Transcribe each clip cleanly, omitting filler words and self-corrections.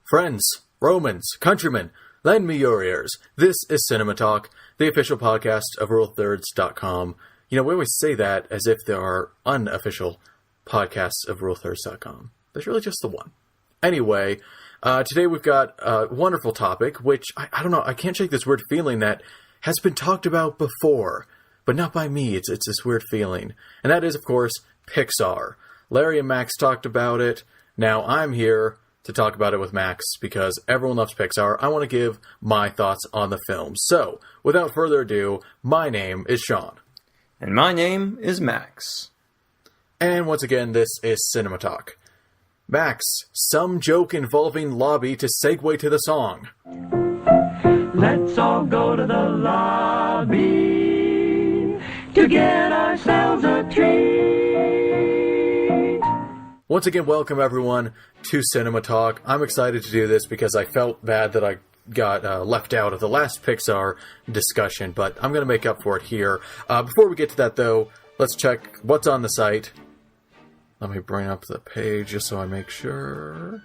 Friends, Romans, countrymen, lend me your ears. This is CinemaTalk, the official podcast of RuleThirds.com. You know, we always say that as if there are unofficial podcasts of RuleThirds.com. There's really just the one. Anyway, today we've got a wonderful topic, which, I don't know, I can't shake this weird feeling that has been talked about before, but not by me. It's this weird feeling. And that is, of course, Pixar. Larry and Max talked about it. Now I'm here to talk about it with Max because everyone loves Pixar. I want to give my thoughts on the film. So, without further ado, my name is Sean. And my name is Max. And once again, this is CinemaTalk. Max, some joke involving lobby to segue to the song. Let's all go to the lobby to get ourselves a treat. Once again, welcome everyone to CinemaTalk. I'm excited to do this because I felt bad that I got left out of the last Pixar discussion, but I'm going to make up for it here. Before we get to that, though, let's check what's on the site. Let me bring up the page just so I make sure.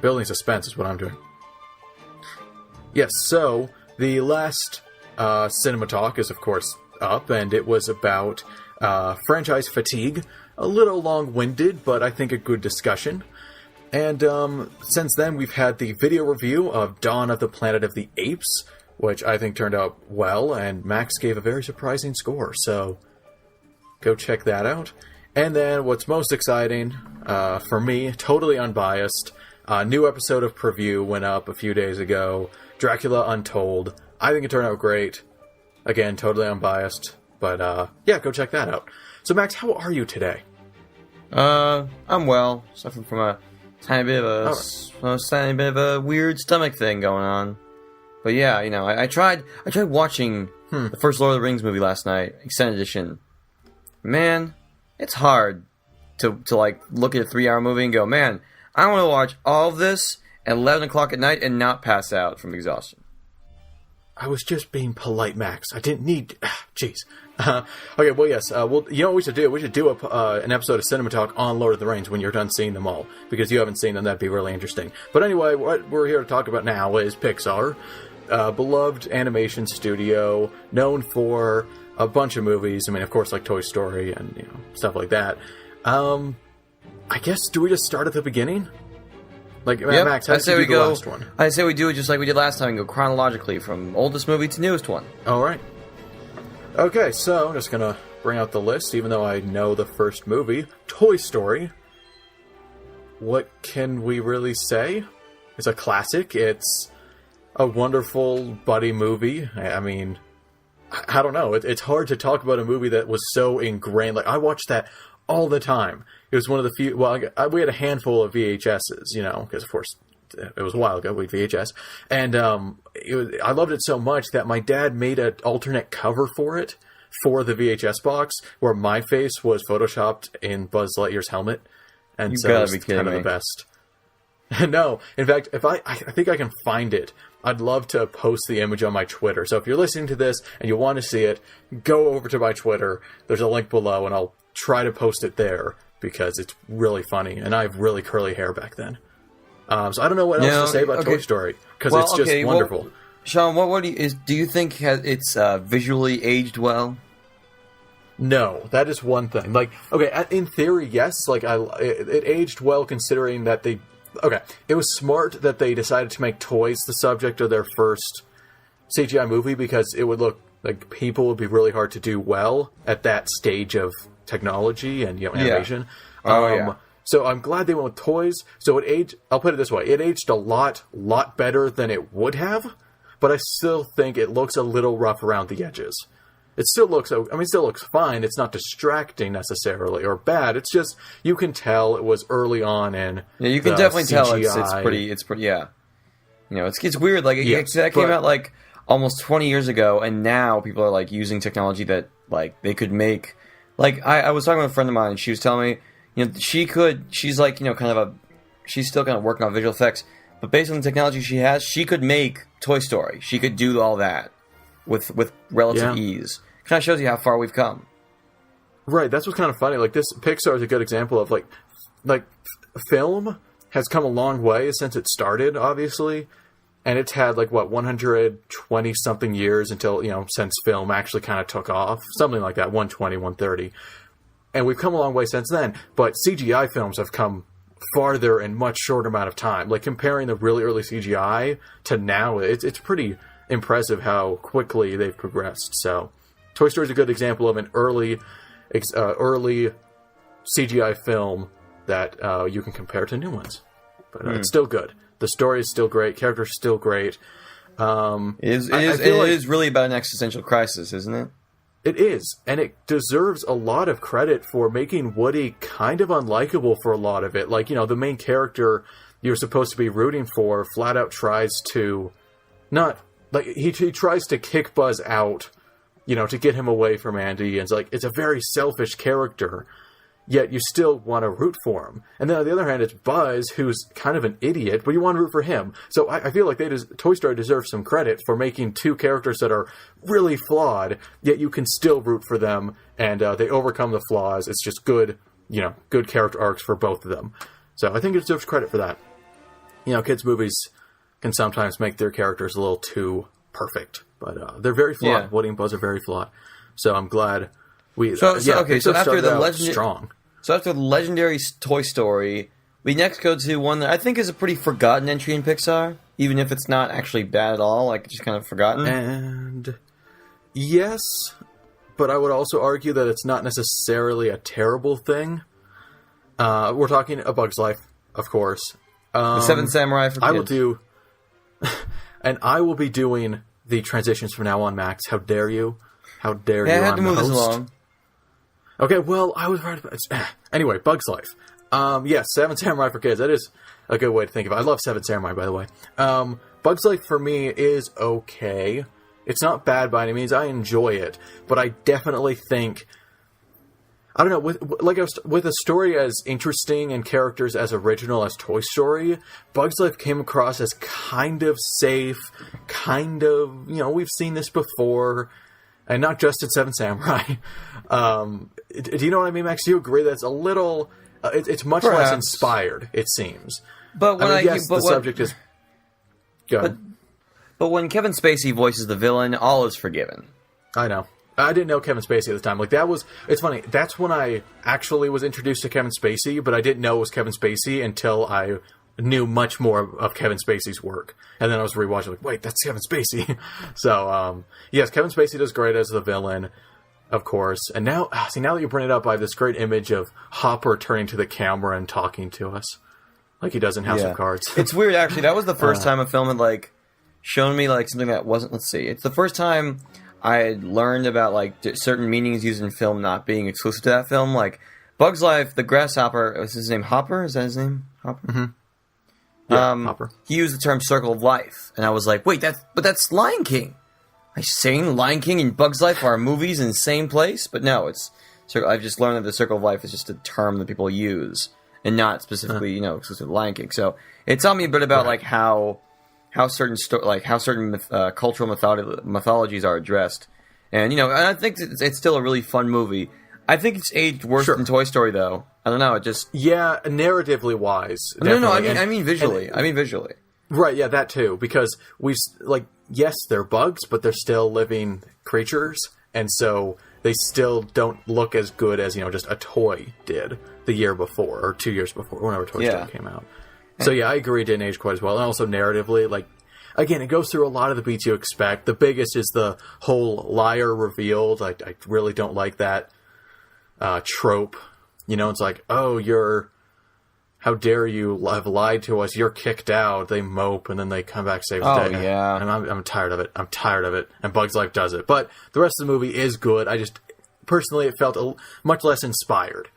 Building suspense is what I'm doing. Yes, so the last CinemaTalk is, of course, up, and it was about franchise fatigue. A little long-winded, but I think a good discussion. And since then, we've had the video review of Dawn of the Planet of the Apes, which I think turned out well, and Max gave a very surprising score, so go check that out. And then what's most exciting, for me, totally unbiased, a new episode of Preview went up a few days ago, Dracula Untold. I think it turned out great. Again, totally unbiased, but yeah, go check that out. So Max, how are you today? I'm well. Suffering from a tiny bit of a weird stomach thing going on. But yeah, you know, I tried watching the first Lord of the Rings movie last night, extended edition. Man, it's hard to like look at a 3-hour movie and go, man, I want to watch all of this at 11 o'clock at night and not pass out from exhaustion. I was just being polite, Max. I didn't need... Jeez. Okay, well, yes. Well, you know what we should do? We should do an episode of CinemaTalk on Lord of the Rings when you're done seeing them all. Because you haven't seen them, that'd be really interesting. But anyway, what we're here to talk about now is Pixar. Beloved animation studio, known for a bunch of movies. I mean, of course, like Toy Story and, you know, stuff like that. I guess, do we just start at the beginning? Like, yep. Max, how did you do the last one? I say we do it just like we did last time and go chronologically from oldest movie to newest one. All right. Okay, so I'm just going to bring out the list, even though I know the first movie, Toy Story. What can we really say? It's a classic. It's a wonderful buddy movie. I mean, I don't know. It's hard to talk about a movie that was so ingrained. Like, I watched that all the time. It was one of the few... Well, we had a handful of VHSs, you know, because, of course, it was a while ago, we had VHS. And I loved it so much that my dad made an alternate cover for it, for the VHS box, where my face was photoshopped in Buzz Lightyear's helmet. And so it was kind of the best. No, in fact, if I think I can find it. I'd love to post the image on my Twitter. So if you're listening to this and you want to see it, go over to my Twitter. There's a link below, and I'll try to post it there because it's really funny, and I have really curly hair back then. So I don't know what else to say about Toy Story because it's just wonderful. Well, Sean, what do you think it's visually aged well? No, that is one thing. Like, okay, in theory, yes. Like, it aged well considering that they. Okay, it was smart that they decided to make toys the subject of their first CGI movie because it would look like people would be really hard to do well at that stage of technology and, you know, animation. Yeah. So I'm glad they went with toys. So it aged. I'll put it this way: it aged a lot better than it would have. But I still think it looks a little rough around the edges. It still looks. I mean, it still looks fine. It's not distracting necessarily or bad. It's just you can tell it was early on in. Yeah, you can definitely tell it's pretty. It's pretty. Yeah, you know, it's weird. Like that came out like almost 20 years ago, and now people are like using technology that like they could make. Like I was talking with a friend of mine, and she was telling me, you know, she's like, you know, she's still kind of working on visual effects, but based on the technology she has, she could make Toy Story. She could do all that with relative ease. Kind of shows you how far we've come. Right, that's what's kind of funny. Like, this Pixar is a good example of like film has come a long way since it started, obviously. And it's had, 120-something years until, since film actually kind of took off. Something like that, 120, 130. And we've come a long way since then. But CGI films have come farther in much shorter amount of time. Like, comparing the really early CGI to now, it's pretty impressive how quickly they've progressed. So, Toy Story is a good example of an early CGI film that you can compare to new ones. But it's still good. The story is still great. Characters are still great. It is really about an existential crisis, isn't it? It is, and it deserves a lot of credit for making Woody kind of unlikable for a lot of it. Like, the main character you're supposed to be rooting for flat out tries to he tries to kick Buzz out, to get him away from Andy. And it's a very selfish character. Yet you still want to root for him. And then on the other hand, it's Buzz, who's kind of an idiot, but you want to root for him. So I feel like Toy Story deserves some credit for making two characters that are really flawed, yet you can still root for them, and they overcome the flaws. It's just good, good character arcs for both of them. So I think it deserves credit for that. Kids' movies can sometimes make their characters a little too perfect, but they're very flawed. Yeah. Woody and Buzz are very flawed. So I'm glad So after the strong. So after the legendary Toy Story, we next go to one that I think is a pretty forgotten entry in Pixar, even if it's not actually bad at all, just kind of forgotten. And yes, but I would also argue that it's not necessarily a terrible thing. We're talking A Bug's Life, of course. The Seven Samurai for kids. I will be doing the transitions from now on, Max. How dare you? How dare you? I had to move this along. Okay, well, I was right about it. Anyway, Bug's Life. Yes, Seven Samurai for kids. That is a good way to think of it. I love Seven Samurai, by the way. Bug's Life for me is okay. It's not bad by any means. I enjoy it, but I definitely think, I don't know, with a story as interesting and characters as original as Toy Story, Bug's Life came across as kind of safe, we've seen this before, and not just in Seven Samurai. Do you know what I mean, Max? Do you agree that it's a little... it's much less inspired, it seems. But when the subject is... But when Kevin Spacey voices the villain, all is forgiven. I know. I didn't know Kevin Spacey at the time. It's funny, that's when I actually was introduced to Kevin Spacey, but I didn't know it was Kevin Spacey until I knew much more of Kevin Spacey's work. And then I was rewatching, wait, that's Kevin Spacey. So, yes, Kevin Spacey does great as the villain, of course. And now that you bring it up, I have this great image of Hopper turning to the camera and talking to us, like he does in House of Cards. It's weird, actually. That was the first time a film had, shown me, something that wasn't... Let's see. It's the first time I had learned about, certain meanings used in film not being exclusive to that film. Bug's Life, the grasshopper... Was his name Hopper? Is that his name? Hopper? Mm-hmm. Yeah, Hopper. He used the term circle of life. And I was like, wait, that's Lion King. Am I saying Lion King and Bug's Life are movies in the same place? But no, I've just learned that the circle of life is just a term that people use, and not specifically, exclusive to Lion King. So it taught me a bit about how certain cultural mythologies are addressed, and I think it's still a really fun movie. I think it's aged worse than Toy Story, though. I don't know. It just narratively wise. No. I mean visually. Right. Yeah, that too. Because yes, they're bugs, but they're still living creatures, and so they still don't look as good as just a toy did the year before or 2 years before, whenever Toy Story came out. So yeah, I agree. It didn't age quite as well, and also narratively, again, it goes through a lot of the beats you expect. The biggest is the whole liar revealed. I really don't like that trope. It's how dare you have lied to us? You're kicked out. They mope, and then they come back save the day. Yeah. And I'm tired of it. And Bug's Life does it. But the rest of the movie is good. I just, personally, it felt much less inspired.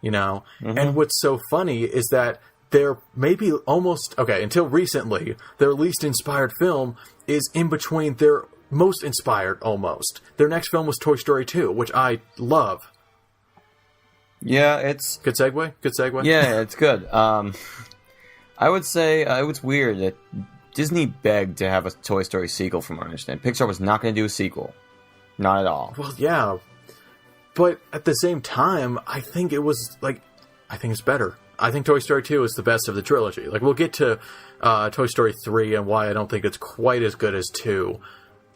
Mm-hmm. And what's so funny is that they're maybe almost... Okay, until recently, their least inspired film is in between their most inspired, almost. Their next film was Toy Story 2, which I love. Yeah, it's... Good segue? Yeah, it's good. I would say it was weird that Disney begged to have a Toy Story sequel, from what I understand. Pixar was not going to do a sequel. Not at all. Well, yeah. But at the same time, I think it was, I think it's better. I think Toy Story 2 is the best of the trilogy. Like, we'll get to Toy Story 3 and why I don't think it's quite as good as 2,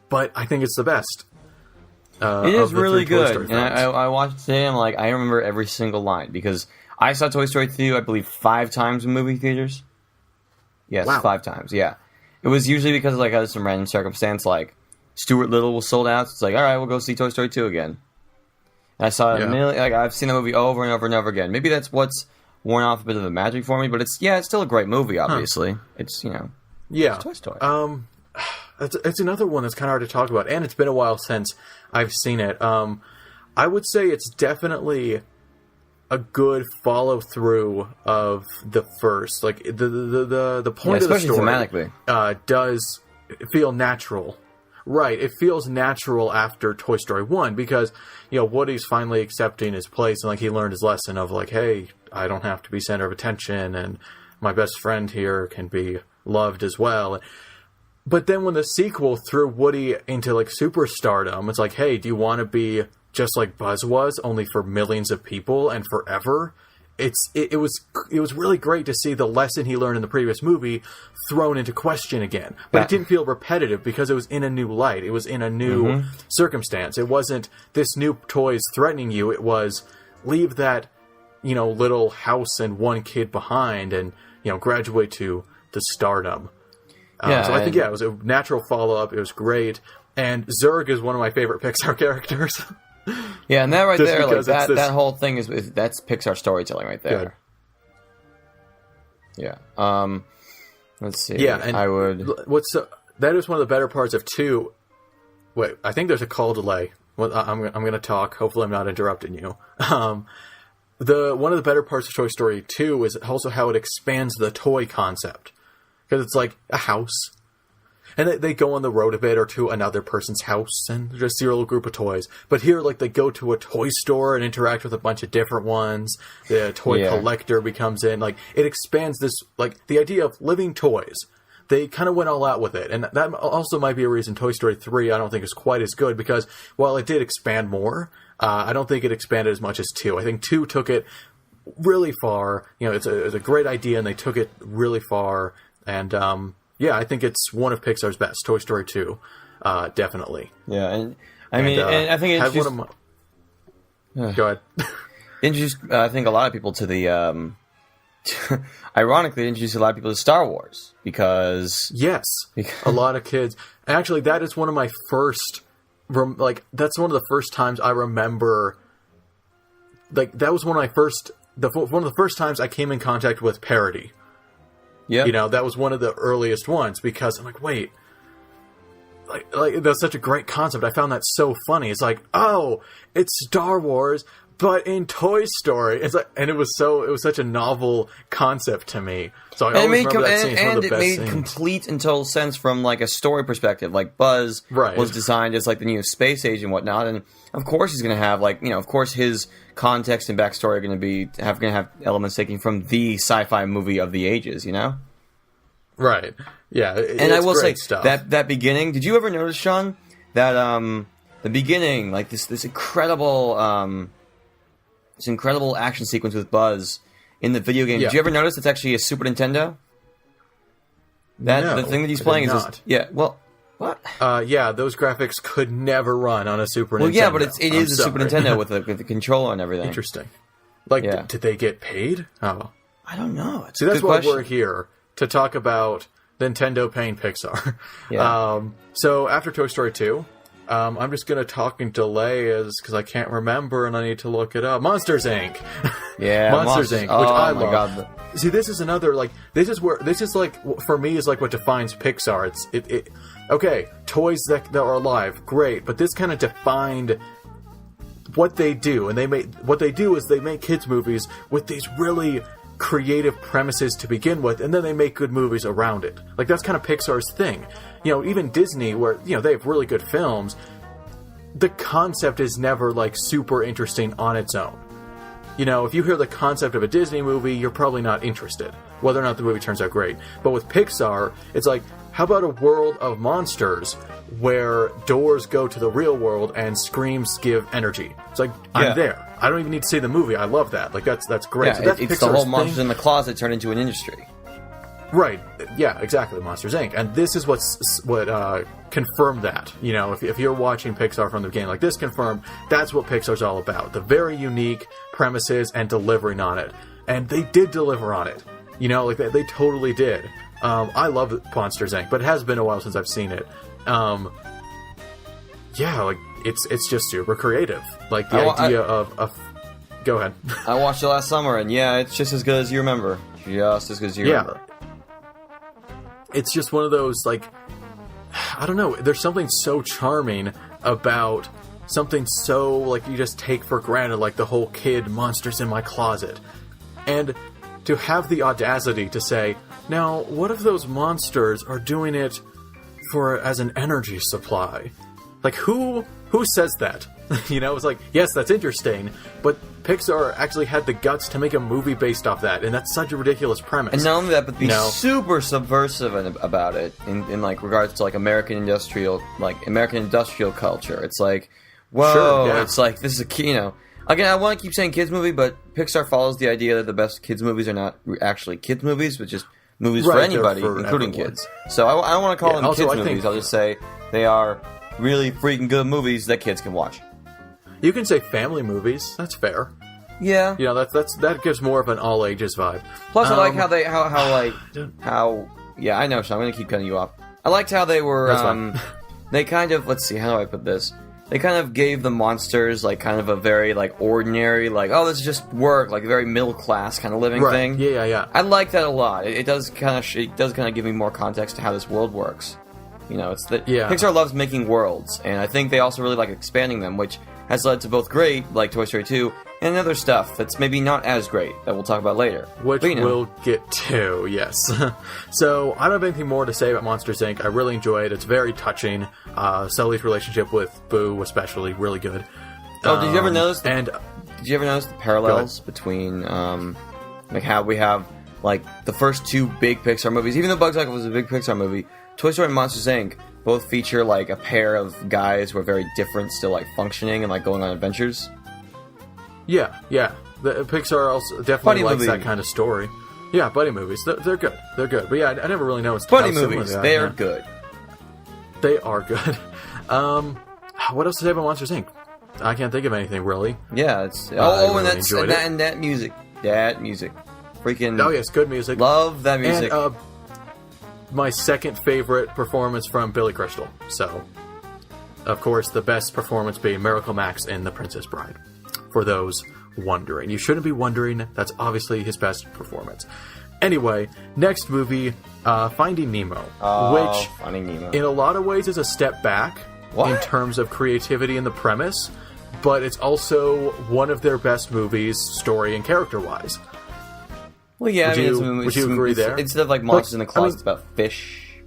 but I think it's the best. It is really good. And I watched it today, and I remember every single line, because I saw Toy Story 2, I believe, 5 times in movie theaters. Yes, wow. 5 times, yeah. It was usually because out of some random circumstance, Stuart Little was sold out, so it's all right, we'll go see Toy Story 2 again. And I saw it I've seen the movie over and over and over again. Maybe that's what's worn off a bit of the magic for me, but it's still a great movie, obviously. It's, it's Toy Story. It's another one that's kind of hard to talk about, and it's been a while since I've seen it. I would say it's definitely a good follow through of the first. Like the point of the story thematically. Does feel natural. Right, it feels natural after Toy Story 1 because, Woody's finally accepting his place and, he learned his lesson of, hey, I don't have to be center of attention and my best friend here can be loved as well. But then when the sequel threw Woody into, superstardom, it's like, hey, do you want to be just like Buzz was, only for millions of people and forever? It was really great to see the lesson he learned in the previous movie thrown into question again. But it didn't feel repetitive because it was in a new light. It was in a new circumstance. It wasn't this new toys threatening you. It was leave that, little house and one kid behind and, graduate to the stardom. So I think, it was a natural follow-up. It was great. And Zurg is one of my favorite Pixar characters. Yeah, and that right there, that whole thing that's Pixar storytelling right there. Good. Yeah. Let's see. Yeah, and I would. That is one of the better parts of 2. Wait, I think there's a call delay. Well, I'm going to talk. Hopefully, I'm not interrupting you. One of the better parts of Toy Story 2 is also how it expands the toy concept, because it's like a house. And they go on the road a bit or to another person's house and just see a little group of toys. But here, they go to a toy store and interact with a bunch of different ones. The toy collector becomes in. It expands this, the idea of living toys. They kind of went all out with it. And that also might be a reason Toy Story 3 I don't think is quite as good, because while it did expand more, I don't think it expanded as much as 2. I think 2 took it really far. It's a great idea and they took it really far. And, I think it's one of Pixar's best. Toy Story 2, definitely. Yeah, and I think it introduced... Go ahead. Introduced, I think, a lot of people to the... Ironically, it introduced a lot of people to Star Wars, because... Yes, a lot of kids. Actually, that is one of my first... that's one of the first times I remember... that was one of my first... one of the first times I came in contact with parody. Yeah, that was one of the earliest ones, because I'm like, wait, that's such a great concept. I found that so funny. It's like, oh, it's Star Wars, but in Toy Story. It's and it was such a novel concept to me. So I always remember that scene. It's one of the best scenes. And it made complete and total sense from a story perspective. Buzz was designed as the new space age and whatnot, and of course he's going to have of course his context and backstory are going to have elements taken from the sci-fi movie of the ages, Right. Yeah. And I will say that beginning. Did you ever notice, Sean, that the beginning, this incredible action sequence with Buzz in the video game? Did you ever notice it's actually a Super Nintendo? The thing that he's playing is well. What? Those graphics could never run on a Super Nintendo. Well, yeah, but it is a Super Nintendo with the controller and everything. Interesting. Did they get paid? Oh, I don't know. See, that's why we're here, to talk about Nintendo paying Pixar. Yeah. So after Toy Story 2, I'm just going to talk in delay because I can't remember and I need to look it up. Monsters, Inc. Yeah, Monsters, Inc., which I love. God. See, this is another, for me, is what defines Pixar. Okay, toys that are alive, great, but this kind of defined what they do, and they make kids movies with these really creative premises to begin with, and then they make good movies around it. That's kind of Pixar's thing. Even Disney, where they have really good films, the concept is never super interesting on its own. If you hear the concept of a Disney movie, you're probably not interested, whether or not the movie turns out great. But with Pixar, it's how about a world of monsters where doors go to the real world and screams give energy? It's I'm there. I don't even need to see the movie. I love that. Like that's great. Yeah, so that's it's Pixar's the whole thing. Monsters in the Closet turned into an industry. Right. Yeah, exactly. Monsters Inc. And this is what confirmed that. You know, if you're watching Pixar from the beginning, like this confirmed that's what Pixar's all about. The very unique premises and delivering on it. And they did deliver on it. You know, like they totally did. I love Monsters Inc., but it has been a while since I've seen it. Yeah, like it's just super creative. Like the idea of go ahead. I watched it last summer, and yeah, it's just as good as you remember. Just as good as you remember. It's just one of those, like, I don't know, there's something so charming about something so, like, you just take for granted, like the whole kid monsters in my closet. And to have the audacity to say, now, what if those monsters are doing it as an energy supply? Like, who says that? You know, it's like, yes, that's interesting, but Pixar actually had the guts to make a movie based off that, and that's such a ridiculous premise. And not only that, but be super subversive about it in like regards to like American industrial culture. It's like, whoa, it's like this is a you know. Again, I want to keep saying kids movie, but Pixar follows the idea that the best kids movies are not actually kids movies, but just movies for anybody, including kids. So I don't want to call them kids movies. I'll just say they are really freaking good movies that kids can watch. You can say family movies. That's fair. Yeah. You know, that gives more of an all ages vibe. Plus, I like how yeah, I know, so I'm going to keep cutting you off. I liked how they were, they kind of, let's see, how do I put this? They kind of gave the monsters, like, kind of a very, like, ordinary, like, oh, this is just work, like, a very middle class kind of living thing. Yeah. I like that a lot. It does kind of give me more context to how this world works. You know, it's that Pixar loves making worlds, and I think they also really like expanding them, which has led to both great, like Toy Story 2, and other stuff that's maybe not as great, that we'll talk about later. Which we'll get to, yes. So, I don't have anything more to say about Monsters, Inc. I really enjoy it. It's very touching. Sully's relationship with Boo, especially, really good. Oh, did you ever notice the parallels between, like, how we have, like, the first two big Pixar movies, even though Bugs Life was a big Pixar movie, Toy Story and Monsters, Inc. both feature, like, a pair of guys who are very different, still, like, functioning and, like, going on adventures. Yeah. The Pixar also definitely likes that kind of story. Yeah, buddy movies. They're good. They're good. But yeah, I never really noticed buddy movies. They are good. They are good. What else to say about Monsters, Inc.? I can't think of anything, really. Yeah, it's... and that music. That music. Freaking... Oh, yes, good music. Love that music. And, my second favorite performance from Billy Crystal. So, of course, the best performance being Miracle Max in The Princess Bride. For those wondering. You shouldn't be wondering. That's obviously his best performance. Anyway, next movie, Finding Nemo. Which, Finding Nemo. In a lot of ways, is a step back in terms of creativity and the premise. But it's also one of their best movies, story and character-wise. Well, yeah, would you agree there? Instead of like Monsters in the Closet, it's about fish.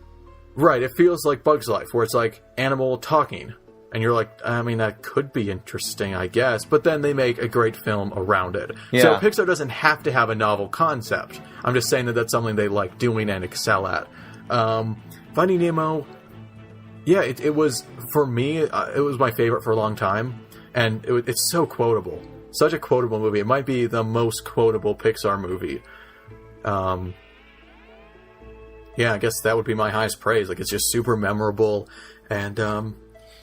Right, it feels like Bug's Life, where it's like animal talking. And you're like, I mean, that could be interesting, I guess. But then they make a great film around it. Yeah. So Pixar doesn't have to have a novel concept. I'm just saying that that's something they like doing and excel at. Finding Nemo, yeah, it was, for me, it was my favorite for a long time. And it's so quotable. Such a quotable movie. It might be the most quotable Pixar movie. Yeah, I guess that would be my highest praise. Like, it's just super memorable, and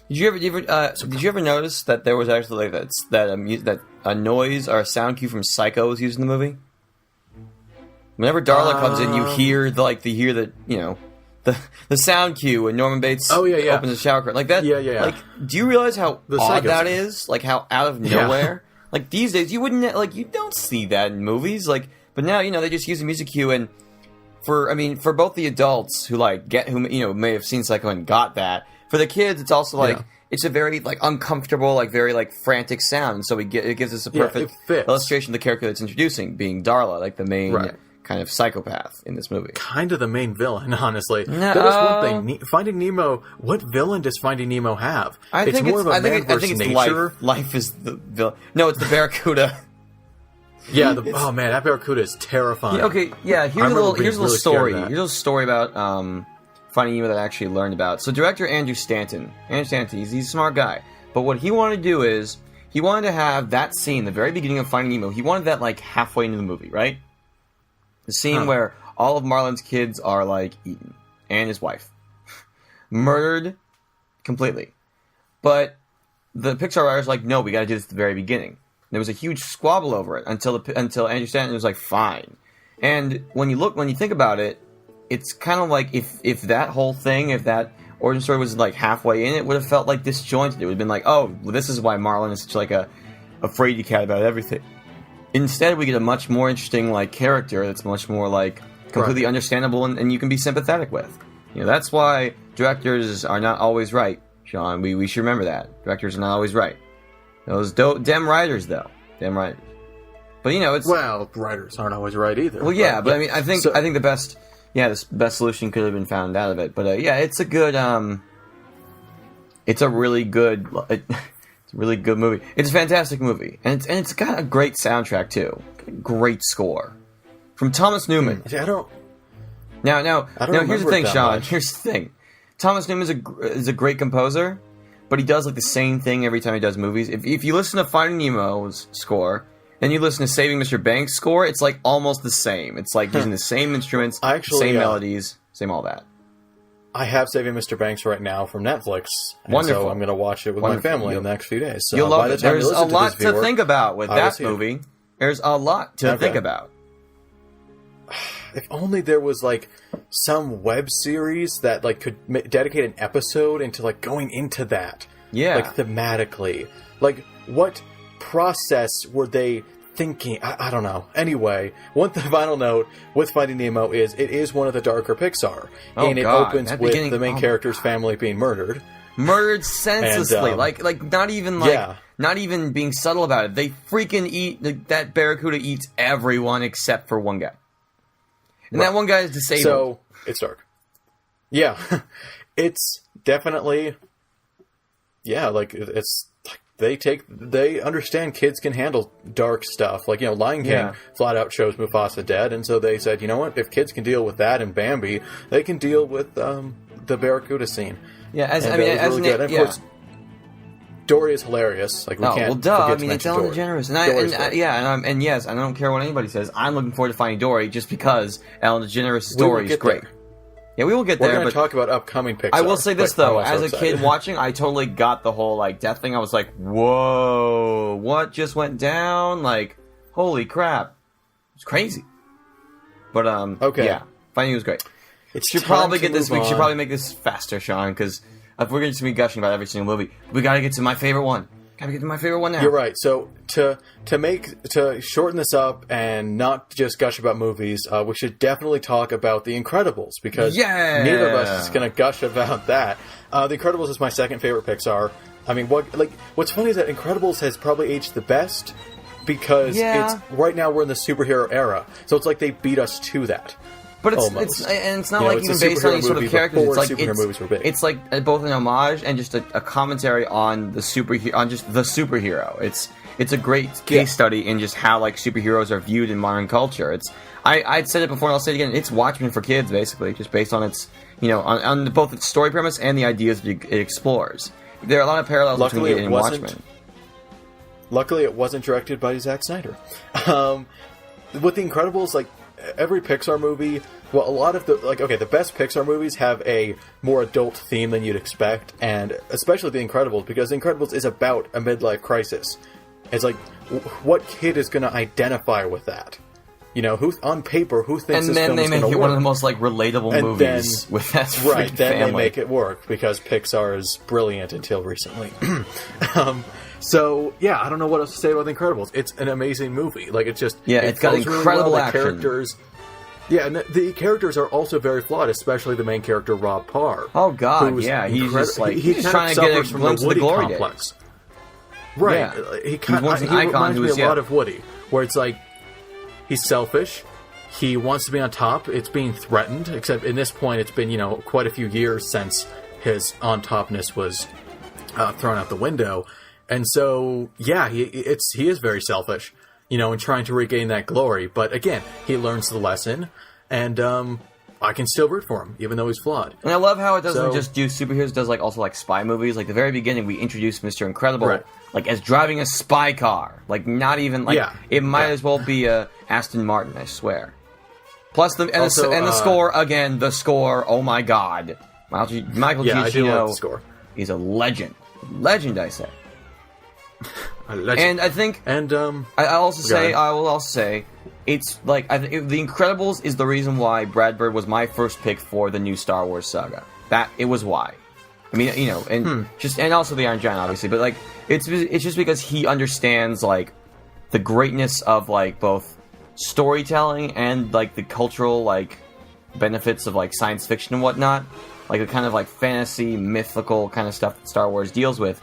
did you ever notice that there was actually like that a noise or a sound cue from Psycho was used in the movie? Whenever Darla comes in, you hear the sound cue when Norman Bates opens the shower curtain like that. Yeah. Like, do you realize how odd that is? Like, how out of nowhere? Like, these days you wouldn't you don't see that in movies. Like, but now they just use a music cue, and for both the adults who may have seen Psycho and got that. For the kids, it's also like it's a very like uncomfortable, like very like frantic sound. So it gives us a perfect illustration of the character that's introducing, being Darla, like the main kind of psychopath in this movie. Kind of the main villain, honestly. No. That is one thing. Finding Nemo. What villain does Finding Nemo have? I think it's nature. Life is the villain. No, it's the Barracuda. Yeah. That Barracuda is terrifying. Here's a little story. Here's a story about Finding Nemo that I actually learned about. So director Andrew Stanton, he's a smart guy. But what he wanted to do is, he wanted to have that scene, the very beginning of Finding Nemo. He wanted that like halfway into the movie, right? The scene where all of Marlin's kids are like eaten, and his wife murdered completely. But the Pixar writers were like, no, we got to do this at the very beginning. There was a huge squabble over it until Andrew Stanton was like, fine. And when you think about it, it's kind of like if that whole thing, if that origin story was like halfway in, it would have felt like disjointed. It would have been like, oh, well, this is why Marlin is such like a fraidy cat about everything. Instead, we get a much more interesting like character that's much more like completely understandable and you can be sympathetic with. That's why directors are not always right, Sean. We should remember that. Directors are not always right. Those dem writers, though. Dem writers. But, it's... Well, writers aren't always right either. Well, yeah, but I mean, I think the best... Yeah, the best solution could have been found out of it. But, it's a good... It's a really good... It's a really good movie. It's a fantastic movie. And it's got a great soundtrack, too. Great score. From Thomas Newman. I don't... Now, here's the thing, Sean. Here's the thing. Thomas Newman is a great composer, but he does like the same thing every time he does movies. If you listen to Finding Nemo's score, and you listen to Saving Mr. Banks' score, it's like almost the same. It's like using the same instruments, same melodies, same all that. I have Saving Mr. Banks right now from Netflix. Wonderful. So I'm going to watch it with my family in the next few days. So you'll love it. There's a lot to think about with that movie. There's a lot to think about. If only there was like some web series that like could dedicate an episode into like going into that. Yeah. Like thematically. Like what process were they thinking? I don't know. Anyway, the final note with Finding Nemo is it is one of the darker Pixar. And it opens with the main character's family being murdered. Murdered senselessly. And, not even being subtle about it. They freaking eat that barracuda eats everyone except for one guy. And that one guy is disabled. So, it's dark. Yeah. It's definitely... Yeah, like, it's... They understand kids can handle dark stuff. Like, Lion King flat out shows Mufasa dead, and so they said, you know what, if kids can deal with that and Bambi, they can deal with the barracuda scene. Yeah, of course, Dory is hilarious. Like, we can't it's Ellen DeGeneres. And yes, I don't care what anybody says. I'm looking forward to finding Dory just because Ellen DeGeneres' story is great. Yeah, we will get there. We're going to talk about upcoming Pixar. I will say this, though. As a kid watching, I totally got the whole, death thing. I was like, whoa, what just went down? Like, holy crap. It's crazy. But, yeah. Finding it was great. We should probably make this faster, Sean, because if we're going to be gushing about every single movie, we got to get to my favorite one. Gotta get to my favorite one now. You're right. So to shorten this up and not just gush about movies, we should definitely talk about The Incredibles because neither of us is going to gush about that. The Incredibles is my second favorite Pixar. I mean, what's funny is that Incredibles has probably aged the best because it's right now we're in the superhero era, so it's like they beat us to that. But it's not even based on any sort of characters. It's like both an homage and just a commentary on the superhero. It's a great case study in just how superheroes are viewed in modern culture. I'd said it before and I'll say it again. It's Watchmen for kids, basically, just based on its on both its story premise and the ideas it explores. There are a lot of parallels between it and Watchmen. Luckily, it wasn't directed by Zack Snyder. With The Incredibles, every Pixar movie, well, a lot of the best Pixar movies have a more adult theme than you'd expect, and especially The Incredibles, because The Incredibles is about a midlife crisis. It's like, what kid is going to identify with that? Who on paper, who thinks this film is going to work? And then they make it one of the most relatable movies with that family. Then they make it work, because Pixar is brilliant until recently. So, yeah, I don't know what else to say about The Incredibles. It's an amazing movie. It's got incredible action. Characters, and the characters are also very flawed, especially the main character, Rob Parr. Oh, God, he's trying to get a glimpse of the glory complex. Right. Yeah. He reminds me a lot of Woody, where it's he's selfish, he wants to be on top, it's being threatened, except in this point it's been, quite a few years since his on-topness was thrown out the window. And so, yeah, he is very selfish, in trying to regain that glory. But again, he learns the lesson, and I can still root for him, even though he's flawed. And I love how it doesn't just do superheroes, it does like also like spy movies. Like the very beginning, we introduced Mr. Incredible, like as driving a spy car. Like not even like it might as well be a Aston Martin, I swear. Plus the score again. The score. Oh my God, Michael Giacchino. I do like the score. He's a legend. Legend, I say. A legend. And I think, I will also say, it's like The Incredibles is the reason why Brad Bird was my first pick for the new Star Wars saga. It was why. I mean, you know, and also the Iron Giant, obviously, but like it's just because he understands like the greatness of like both storytelling and like the cultural like benefits of like science fiction and whatnot, like the kind of like fantasy mythical kind of stuff that Star Wars deals with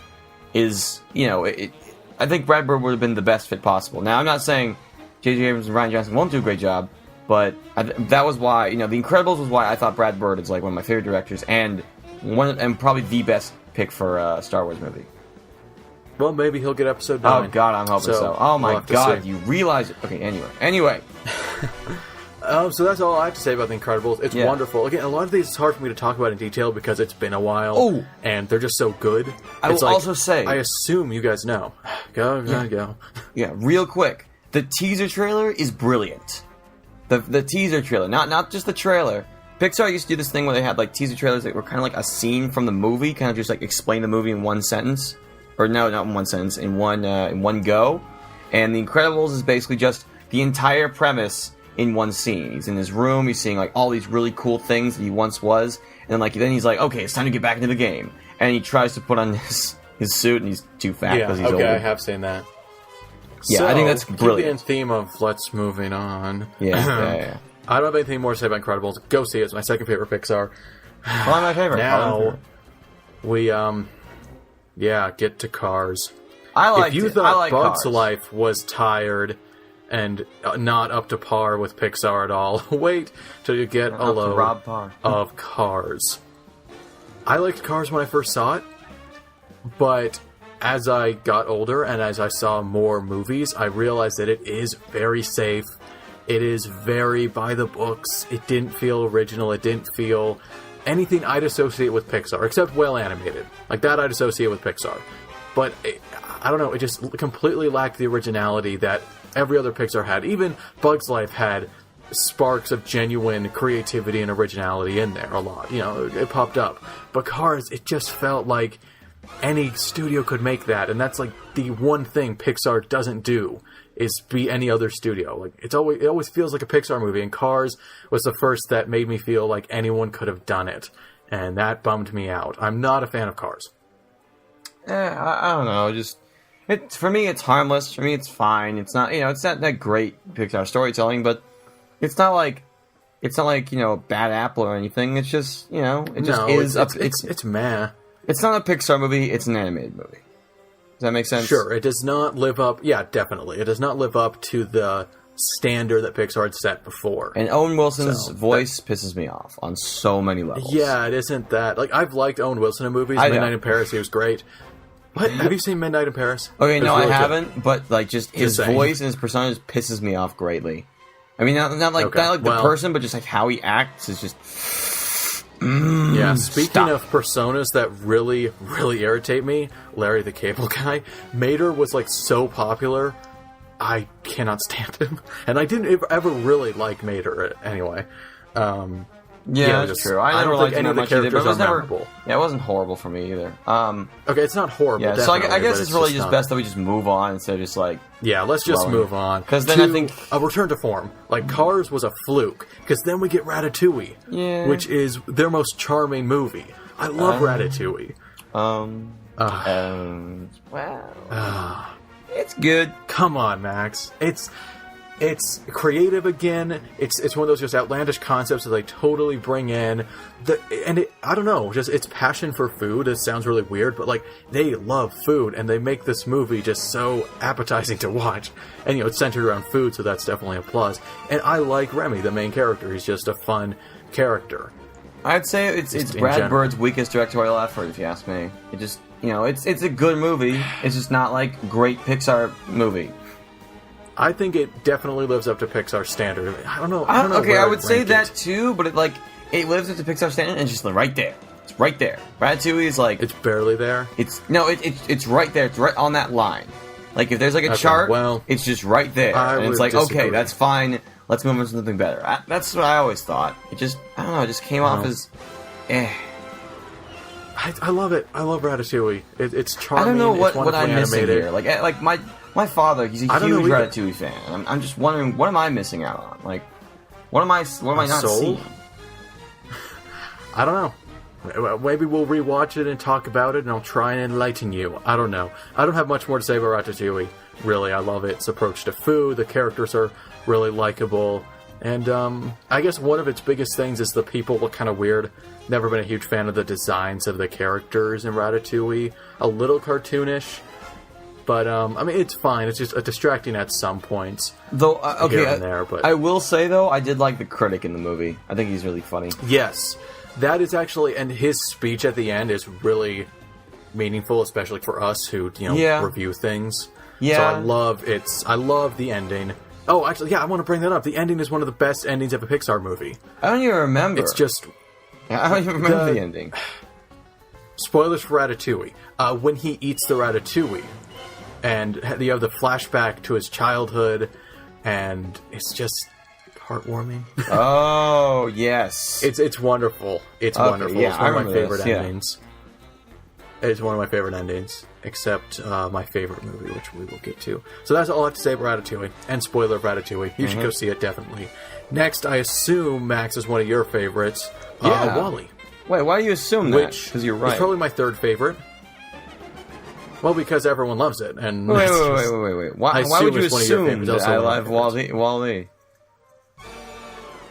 is, you know, I think Brad Bird would have been the best fit possible. Now I'm not saying J.J. Abrams and Rian Johnson won't do a great job, but that was why, you know, The Incredibles was why I thought Brad Bird is like one of my favorite directors and probably the best pick for a Star Wars movie. Well, maybe he'll get episode 9. Oh God, I'm hoping so. Oh my God, you realize it? Okay, anyway. So that's all I have to say about The Incredibles. It's wonderful. Again, a lot of these it's hard for me to talk about in detail because it's been a while, and they're just so good. I will also say, I assume you guys know. Go. Yeah, real quick. The teaser trailer is brilliant. The teaser trailer, not just the trailer. Pixar used to do this thing where they had like teaser trailers that were kind of like a scene from the movie, kind of just like explain the movie in one sentence, or no, not in one sentence, in one go. And The Incredibles is basically just the entire premise in one scene. He's in his room, he's seeing like all these really cool things that he once was, and then he's like, okay, it's time to get back into the game. And he tries to put on his suit, and he's too fat because he's old. I have seen that. Yeah, so, I think that's brilliant. In theme of let's moving on. Yeah. I don't have anything more to say about Incredibles. Go see it. It's my second favorite Pixar. Probably my favorite. Now, we, get to Cars. I like. If you thought Bugs Cars. Life was tired and not up to par with Pixar at all, wait till you get a load of Cars. I liked Cars when I first saw it, but as I got older and as I saw more movies, I realized that it is very safe. It is very by the books. It didn't feel original. It didn't feel anything I'd associate with Pixar, except well animated. Like that I'd associate with Pixar. But I don't know, it just completely lacked the originality that every other Pixar had. Even Bugs Life had sparks of genuine creativity and originality in there a lot. You know, it popped up. But Cars, it just felt like any studio could make that, and that's like the one thing Pixar doesn't do. Is be any other studio. Like it always feels like a Pixar movie, and Cars was the first that made me feel like anyone could have done it, and that bummed me out. I'm not a fan of Cars. I don't know. For me, it's harmless. For me, it's fine. It's not, it's not that great Pixar storytelling, but it's not like a bad apple or anything. It's just it's meh. It's not a Pixar movie. It's an animated movie. Does that make sense? Sure, it does not live up... Yeah, definitely. It does not live up to the standard that Pixar had set before. And Owen Wilson's voice pisses me off on so many levels. Yeah, it isn't that... Like, I've liked Owen Wilson in movies. Midnight in Paris, he was great. What? Have you seen Midnight in Paris? Okay, no, really I haven't, but like just his voice and his persona just pisses me off greatly. I mean, not like the person, but just like how he acts is just... Speaking of personas that really, really irritate me, Larry the Cable Guy, Mater was like so popular, I cannot stand him. And I didn't ever really like Mater anyway. That's true. I never liked any of the characters either, but it was memorable. Yeah, it wasn't horrible for me either. Okay, it's not horrible. Yeah, so I guess it's really just best that we just move on instead of just like... Yeah, let's just move on. Because then I think... A return to form. Like, Cars was a fluke. Because then we get Ratatouille. Which is their most charming movie. I love Ratatouille. It's good. Come on, Max. It's creative again. It's one of those just outlandish concepts that they totally bring in. I don't know, just its passion for food. It sounds really weird, but like they love food, and they make this movie just so appetizing to watch. And it's centered around food, so that's definitely a plus. And I like Remy, the main character. He's just a fun character. I'd say it's Brad Bird's weakest directorial effort, if you ask me. It just it's a good movie. It's just not like great Pixar movie. I think it definitely lives up to Pixar's standard. I don't know. Okay, I would say that it. too, but it lives up to Pixar's standard and it's just right there. It's right there. Ratatouille is like it's barely there. It's right there. It's right on that line. Like if there's like a chart, it's just right there, and it's like disagree. Okay, that's fine. Let's move on to something better. That's what I always thought. It just I don't know. It just came off as, I love it. I love Ratatouille. It's charming. I don't know what I'm missing animated. here. Like my father, he's a huge Ratatouille fan. I'm just wondering what am I missing out on? Like what am I not seeing? I don't know. Maybe we'll rewatch it and talk about it, and I'll try and enlighten you. I don't know. I don't have much more to say about Ratatouille. Really, I love its approach to food. The characters are really likable. And I guess one of its biggest things is the people look kind of weird. Never been a huge fan of the designs of the characters in Ratatouille. A little cartoonish. But, I mean, it's fine. It's just distracting at some points. Though, here and there, but I will say, though, I did like the critic in the movie. I think he's really funny. Yes. That is actually, and his speech at the end is really meaningful, especially for us who, review things. Yeah. So I love the ending. Oh, actually, I want to bring that up. The ending is one of the best endings of a Pixar movie. I don't even remember. It's just... I don't even remember the ending. Spoilers for Ratatouille. When he eats the Ratatouille, and you have the flashback to his childhood, and it's just... heartwarming. Oh, yes. It's wonderful. It's wonderful. Yeah, it's one of my favorite endings. It's one of my favorite endings, except my favorite movie, which we will get to. So that's all I have to say about Ratatouille. And spoiler of Ratatouille. You should go see it, definitely. Next, I assume, Max, is one of your favorites. WALL-E. Wait, why do you assume that? Because you're right. It's probably my third favorite. Well, because everyone loves it. And wait. Why would you assume that I love WALL-E?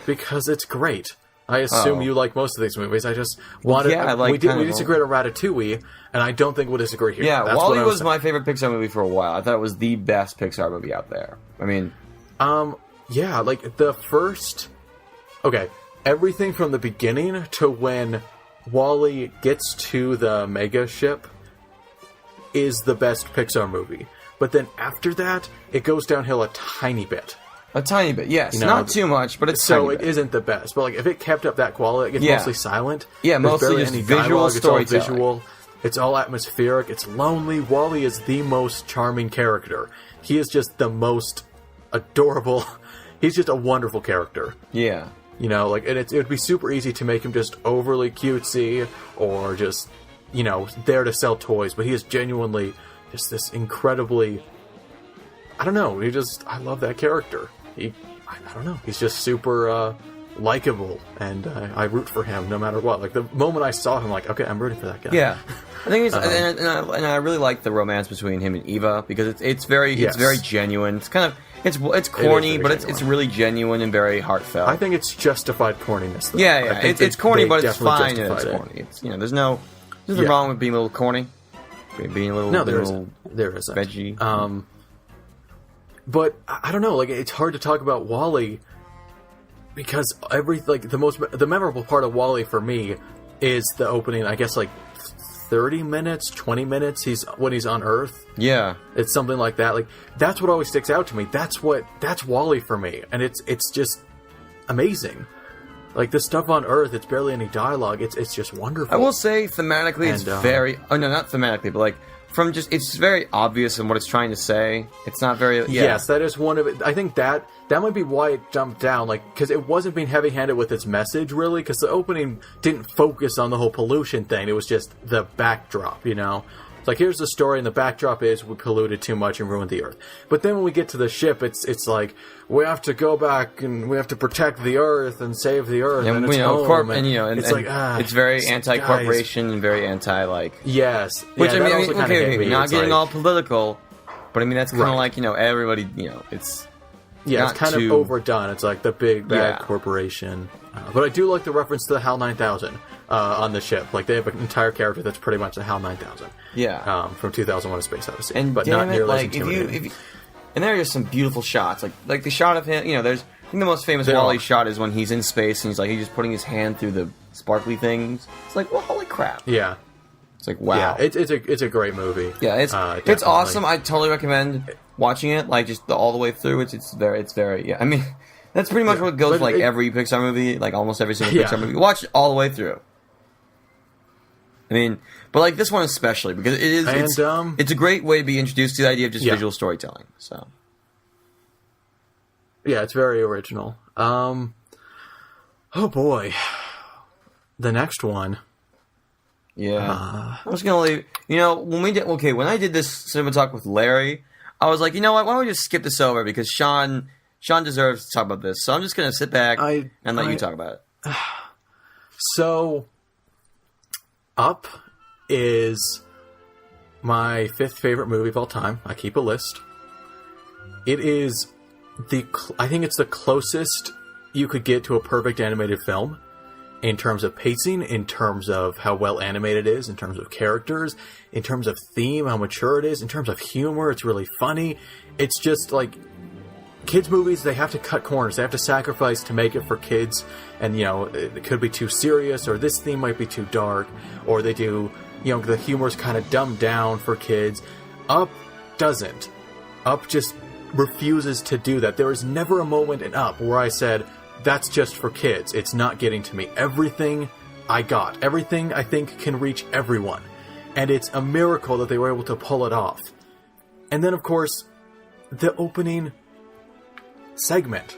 Because it's great. I assume you like most of these movies. I just wanted... we disagreed on Ratatouille, and I don't think we'll disagree here. Yeah, WALL-E was my favorite Pixar movie for a while. I thought it was the best Pixar movie out there. I mean... yeah, like, the first... Okay, everything from the beginning to when WALL-E gets to the mega ship is the best Pixar movie. But then after that, it goes downhill a tiny bit. A tiny bit, yes. Not too much, but it's so it isn't the best. But like, if it kept up that quality, it gets mostly silent. Yeah, mostly just visual storytelling. It's all visual. It's all atmospheric. It's lonely. WALL-E is the most charming character. He is just the most adorable. He's just a wonderful character. Yeah. And it would be super easy to make him just overly cutesy or just, there to sell toys. But he is genuinely just this incredibly... I don't know. I love that character. I don't know. He's just super likable, and I root for him no matter what. Like, the moment I saw him, like, okay, I'm rooting for that guy. Yeah. I think and I really like the romance between him and Eva, because it's very genuine. It's kind of, it's corny, but it's really genuine and very heartfelt. I think it's justified corniness, though. Yeah. It's corny, but it's fine and it's corny. It's, there's nothing wrong with being a little corny. Being a little... No, there isn't. Veggie. But I don't know, like, it's hard to talk about WALL-E because the memorable part of WALL-E for me is the opening, I guess, like 30 minutes, 20 minutes when he's on Earth. Yeah. It's something like that. Like, that's what always sticks out to me. That's WALL-E for me. And it's just amazing. Like, the stuff on Earth, it's barely any dialogue. It's just wonderful. I will say thematically it's very... Oh, no, not thematically, but like... it's very obvious in what it's trying to say. It's not very... Yes, that is one of it. I think that might be why it jumped down, like, because it wasn't being heavy-handed with its message, really, because the opening didn't focus on the whole pollution thing. It was just the backdrop, It's like, here's the story, and the backdrop is we polluted too much and ruined the Earth. But then when we get to the ship, it's like, we have to go back, and we have to protect the Earth and save the Earth, and it's home. It's very anti-corporation and very anti, Yes. Which, okay, not getting all political, but I mean, that's kind of like, everybody, it's... Yeah, it's kind of overdone. It's like the big bad corporation. But I do like the reference to the HAL 9000 on the ship. Like, they have an entire character that's pretty much the HAL 9000. Yeah. From 2001: A Space Odyssey. But not nearly as intimidating. And there are just some beautiful shots. Like the shot of him, there's... I think the most famous WALL-E shot is when he's in space and he's just putting his hand through the sparkly things. It's like, well, holy crap. Yeah. It's like, wow. Yeah, it's a great movie. Yeah, it's awesome. I totally recommend watching it, like, just all the way through. It's very, yeah. I mean, that's pretty much what goes for, like, every Pixar movie, like, almost every single Pixar movie. Watch it all the way through. I mean, but, like, this one especially, because it is, it's a great way to be introduced to the idea of just visual storytelling, so. Yeah, it's very original. Oh boy. The next one. Yeah. I'm just gonna leave, when I did this CinemaTalk with Larry, I was like, you know what, why don't we just skip this over, because Sean deserves to talk about this, so I'm just gonna sit back and let you talk about it. So, Up is my 5th favorite movie of all time. I keep a list. It is I think it's the closest you could get to a perfect animated film in terms of pacing, in terms of how well animated it is, in terms of characters, in terms of theme, how mature it is, in terms of humor. It's really funny. It's just like kids' movies, they have to cut corners. They have to sacrifice to make it for kids. And, it could be too serious, or this theme might be too dark, or they do, the humor's kind of dumbed down for kids. Up doesn't. Up just refuses to do that. There was never a moment in Up where I said, that's just for kids. It's not getting to me. Everything I got. Everything I think can reach everyone. And it's a miracle that they were able to pull it off. And then, of course, the opening segment.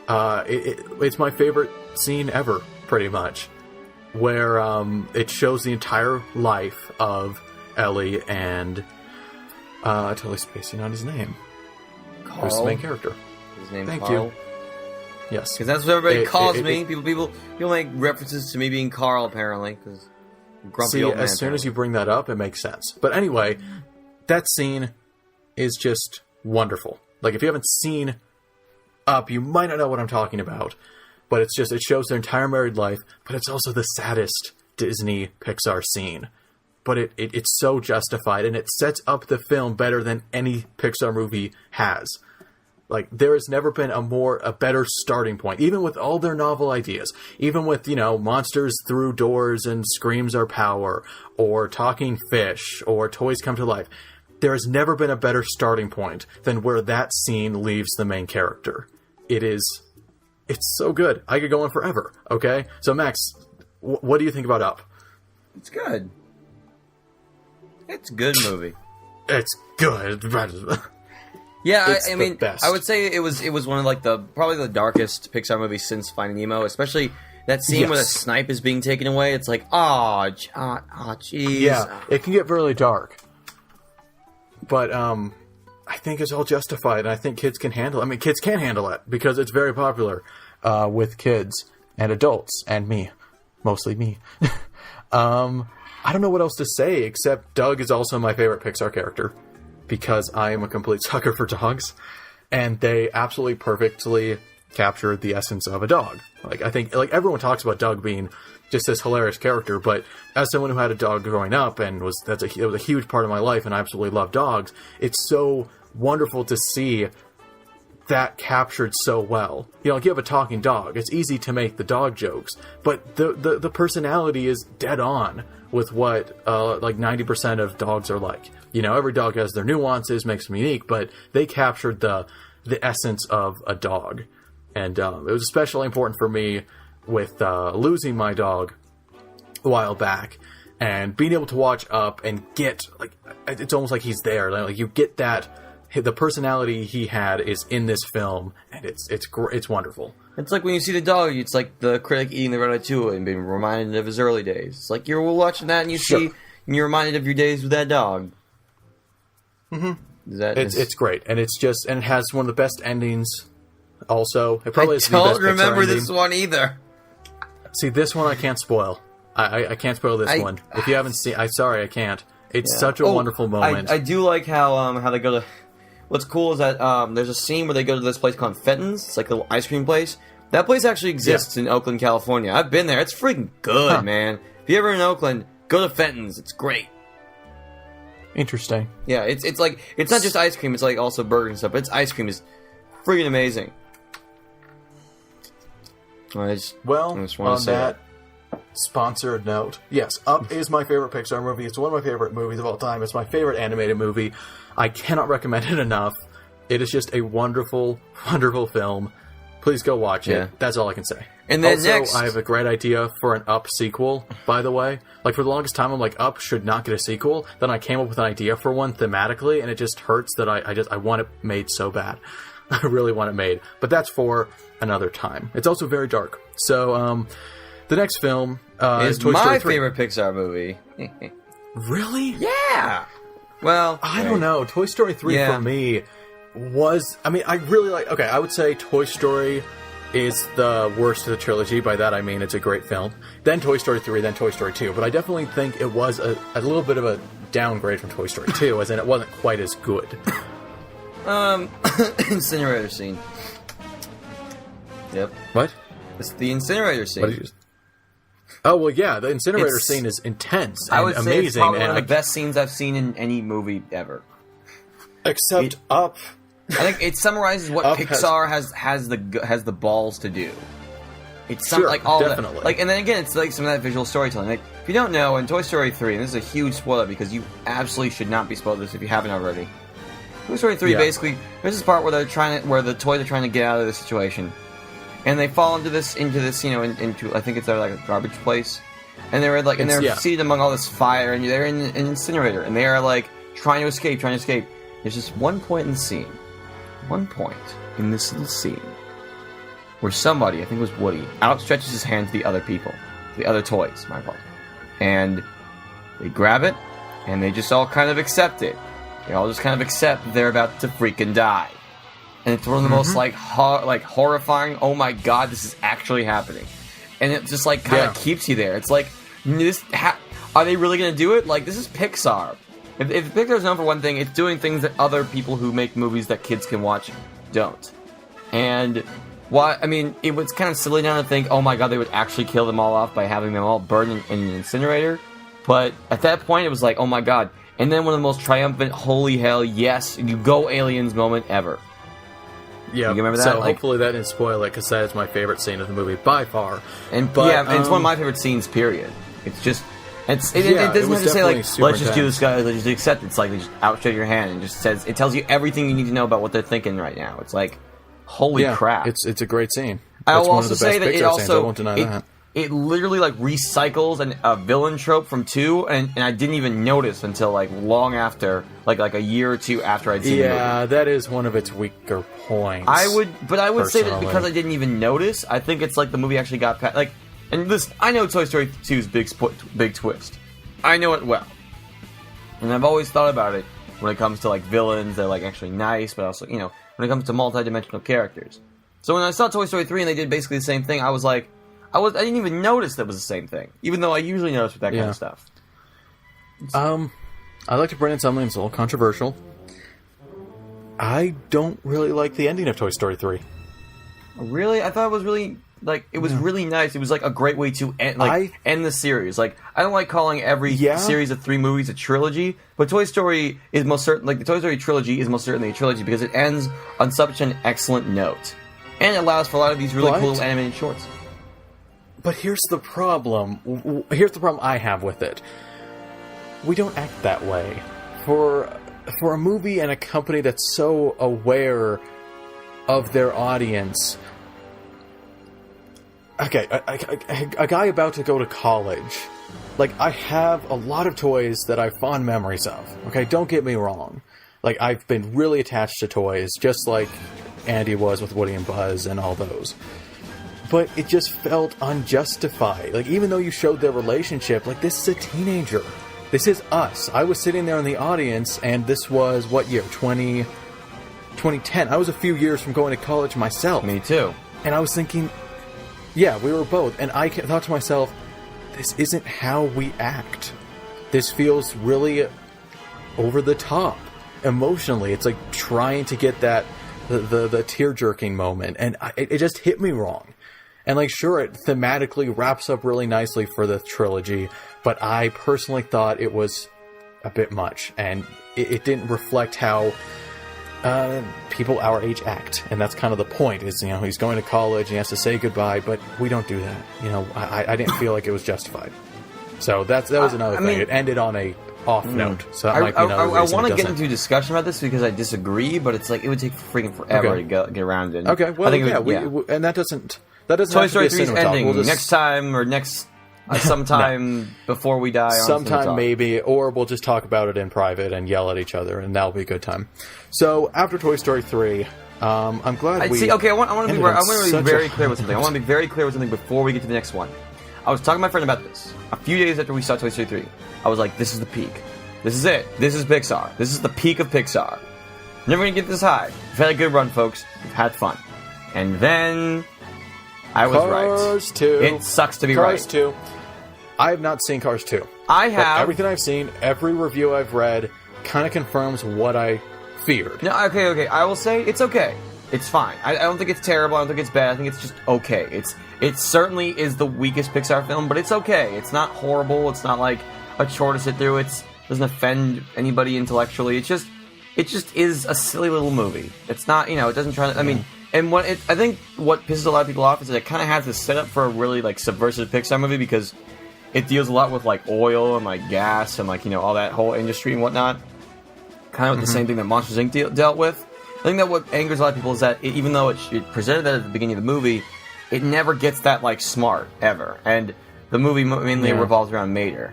It's my favorite scene ever, pretty much. Where it shows the entire life of Ellie and... totally spacing on his name. Carl. Who's the main character? His name's Thank Carl. you. Yes. Because that's what everybody calls me. People make references to me being Carl, apparently. Because grumpy old man. As soon as you bring that up, it makes sense. But anyway, that scene is just wonderful. Like, if you haven't seen Up, you might not know what I'm talking about. But it shows their entire married life, but it's also the saddest Disney Pixar scene. But it's so justified, and it sets up the film better than any Pixar movie has. Like, there has never been a better starting point, even with all their novel ideas, even with, monsters through doors and screams are power, or talking fish, or toys come to life. There has never been a better starting point than where that scene leaves the main character. It's so good. I could go on forever, okay? So, Max, what do you think about Up? It's good. It's a good movie. It's good. Yeah, I mean, best. I would say it was one of probably the darkest Pixar movies since Finding Nemo, especially that scene where the snipe is being taken away. It's like, jeez. Yeah, it can get really dark. But I think it's all justified, and I think kids can handle it. I mean, kids can handle it because it's very popular with kids and adults and me, mostly me. I don't know what else to say, except Doug is also my favorite Pixar character, because I am a complete sucker for dogs, and they absolutely perfectly captured the essence of a dog. Like, I think, everyone talks about Doug being just this hilarious character, but as someone who had a dog growing up, and it was a huge part of my life, and I absolutely love dogs, it's so wonderful to see that captured so well. You have a talking dog, it's easy to make the dog jokes, but the personality is dead on with what 90% of dogs are like. Every dog has their nuances, makes them unique, but they captured the essence of a dog. And it was especially important for me with losing my dog a while back, and being able to watch Up and get, it's almost like he's there. Like, you get that, the personality he had is in this film, and it's wonderful. It's like when you see the dog, it's like the critic eating the ratatouille and being reminded of his early days. It's like you're watching that and and you're reminded of your days with that dog. Mm-hmm. It's great, and it has one of the best endings. Also, it probably is the best Pixar ending. I don't remember this one either. See, this one I can't spoil. I can't spoil this one. If you haven't seen, I can't. It's such a wonderful moment. I do like how they go to. What's cool is that there's a scene where they go to this place called Fenton's. It's like a little ice cream place. That place actually exists in Oakland, California. I've been there. It's freaking good, man. If you're ever in Oakland, go to Fenton's. It's great. Interesting. Yeah, it's like, it's not just ice cream. It's like also burgers and stuff. But it's ice cream is freaking amazing. I just want to say that. sponsored note. Yes, Up is my favorite Pixar movie. It's one of my favorite movies of all time. It's my favorite animated movie. I cannot recommend it enough. It is just a wonderful, wonderful film. Please go watch it. That's all I can say. And then also, I have a great idea for an Up sequel, by the way. Like, for the longest time, I'm like, Up should not get a sequel. Then I came up with an idea for one thematically, and it just hurts that I want it made so bad. I really want it made. But that's for another time. It's also very dark. So, the next film is Toy Story 3. My favorite Pixar movie. Really? Yeah! Well, I don't know. Toy Story 3 for me was... I mean, I really like... Okay, I would say Toy Story is the worst of the trilogy. By that, I mean it's a great film. Then Toy Story 3, then Toy Story 2. But I definitely think it was a little bit of a downgrade from Toy Story 2, as in it wasn't quite as good. Incinerator scene. Yep. What? It's the incinerator scene. What did you just... Oh, well, yeah, the incinerator scene is intense and I would amazing. say it's probably one of and the best scenes I've seen in any movie ever. Except Up. I think it summarizes what Up Pixar has the balls to do. It's Sure, like all definitely. that, like, and then again, it's like some of that visual storytelling. Like, if you don't know, in Toy Story 3, and this is a huge spoiler because you absolutely should not be spoiled this if you haven't already. Toy Story 3 basically, there's this part where where the toys are trying to get out of the situation, and they fall into this, into I think it's like a garbage place, and they're like, and they're seated among all this fire, and they're in an incinerator, and they are like trying to escape. There's just one point in this little scene, where somebody, I think it was Woody, outstretches his hand to the other people, the other toys, my fault, and they grab it, and they just all kind of accept it. They all just kind of accept that they're about to freaking die. And it's one of the most, horrifying, oh my god, this is actually happening. And it just, like, kind of keeps you there. It's like, are they really going to do it? Like, this is Pixar. If Pixar's known for one thing, it's doing things that other people who make movies that kids can watch don't. And it was kind of silly now to think, oh my god, they would actually kill them all off by having them all burned in an incinerator. But at that point, it was like, oh my god. And then one of the most triumphant, holy hell, yes, you go aliens moment ever. Yeah, you remember that? So hopefully that didn't spoil it, because that is my favorite scene of the movie by far. And it's one of my favorite scenes, period. It's just... It doesn't have to say, like, let's just do this, guys, let's just accept it. It's like, they just outstretch your hand and just says, it tells you everything you need to know about what they're thinking right now. It's like, holy crap. It's a great scene. I will one also of the best say that Pixar scenes. I won't deny that. It literally, like, recycles a villain trope from 2, and I didn't even notice until, like, long after, like a year or two after I'd seen the movie. Yeah, that is one of its weaker points. I would say that because I didn't even notice, I think it's like the movie actually got past, like, and listen, I know Toy Story 2's big twist. I know it well. And I've always thought about it when it comes to, like, villains, they're, like, actually nice, but also, when it comes to multi-dimensional characters. So when I saw Toy Story 3 and they did basically the same thing, I was like, I didn't even notice that was the same thing, even though I usually notice with that kind of stuff. I'd like to bring in something that's a little controversial. I don't really like the ending of Toy Story 3. Really? I thought it was really, like, it was really nice. It was, like, a great way to end the series. Like, I don't like calling every series of 3 movies a trilogy, but Toy Story is most certain, like, the Toy Story trilogy is most certainly a trilogy because it ends on such an excellent note. And it allows for a lot of these really cool animated shorts. But here's the problem. Here's the problem I have with it. We don't act that way. For a movie and a company that's so aware of their audience... Okay, a guy about to go to college. Like, I have a lot of toys that I have fond memories of. Okay, don't get me wrong. Like, I've been really attached to toys, just like Andy was with Woody and Buzz and all those. But it just felt unjustified. Like, even though you showed their relationship, like, this is a teenager. This is us. I was sitting there in the audience, and this was, what year? 2010. I was a few years from going to college myself. Me too. And I was thinking, yeah, we were both. And I thought to myself, this isn't how we act. This feels really over the top. Emotionally, it's like trying to get that, the tear-jerking moment. And it just hit me wrong. And, like, sure, it thematically wraps up really nicely for the trilogy, but I personally thought it was a bit much, and it didn't reflect how people our age act, and that's kind of the point. Is he's going to college and he has to say goodbye, but we don't do that. I didn't feel like it was justified. So that was another thing. It ended on a off note. So that might be another reason I want to get into a discussion about this because I disagree, but it's like it would take freaking forever to get around it. Okay, well, and that doesn't Toy Story 3 is ending next time or next. Sometime before we die. Sometime maybe, or we'll just talk about it in private and yell at each other, and that'll be a good time. So after Toy Story 3, I'm glad we. See, okay, I want to be very clear with something. I want to be very clear with something before we get to the next one. I was talking to my friend about this a few days after we saw Toy Story 3. I was like, "This is the peak. This is it. This is Pixar. This is the peak of Pixar. Never gonna get this high. We've had a good run, folks. We've had fun." And then I was Cars 2. It sucks to be right. Cars 2. I have not seen Cars 2. I have. But everything I've seen, every review I've read, kind of confirms what I feared. No, okay. I will say it's okay. It's fine. I don't think it's terrible. I don't think it's bad. I think it's just okay. It certainly is the weakest Pixar film, but it's okay. It's not horrible. It's not like a chore to sit through. It doesn't offend anybody intellectually. It just is a silly little movie. It's not, it doesn't try to, I mean, and I think what pisses a lot of people off is that it kind of has this setup for a really, like, subversive Pixar movie because it deals a lot with, like, oil and, like, gas and, like, all that whole industry and whatnot. Kind of the same thing that Monsters, Inc. dealt with. I think that what angers a lot of people is that even though it presented that at the beginning of the movie, it never gets that, like, smart, ever. And the movie mainly revolves around Mater.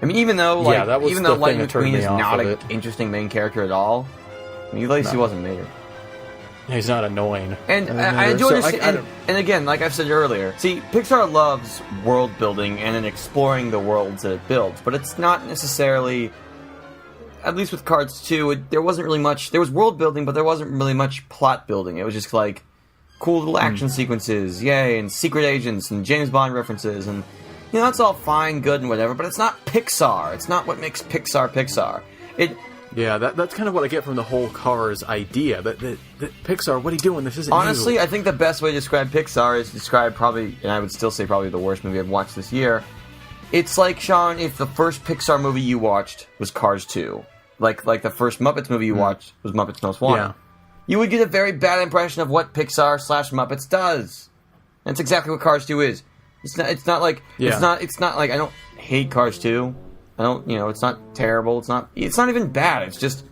I mean, even though, like, Lightning McQueen is not an interesting main character at all, I mean, at least he wasn't Mater. He's not annoying. And I do understand. And again, like I've said earlier, see, Pixar loves world building and then exploring the worlds that it builds, but it's not necessarily. At least with Cars 2, there wasn't really much. There was world building, but there wasn't really much plot building. It was just like cool little action sequences, yay, and secret agents and James Bond references, and that's all fine, good, and whatever. But it's not Pixar. It's not what makes Pixar Pixar. Yeah, that's kind of what I get from the whole Cars idea. That Pixar, what are you doing? This isn't honestly, new. I think the best way to describe Pixar is to describe probably, and I would still say probably the worst movie I've watched this year. It's like, Sean, if the first Pixar movie you watched was Cars 2. Like the first Muppets movie you watched was Muppets Most Wanted. Yeah. You would get a very bad impression of what Pixar/Muppets does. That's exactly what Cars 2 is. It's not like I don't hate Cars 2. I don't, it's not terrible. It's not even bad. It's just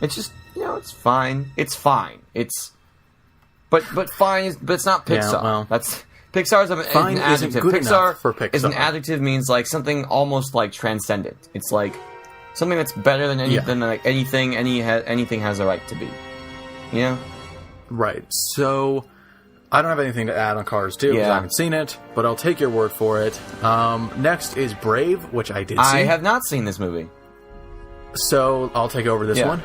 it's fine. It's fine. But fine but it's not Pixar. Yeah, well, that's Pixar is an adjective. Pixar is an adjective, means like something almost like transcendent. It's like something that's better than anything has a right to be. Right. So I don't have anything to add on Cars 2 because I haven't seen it, but I'll take your word for it. Next is Brave, which I did see. I have not seen this movie. So I'll take over this one.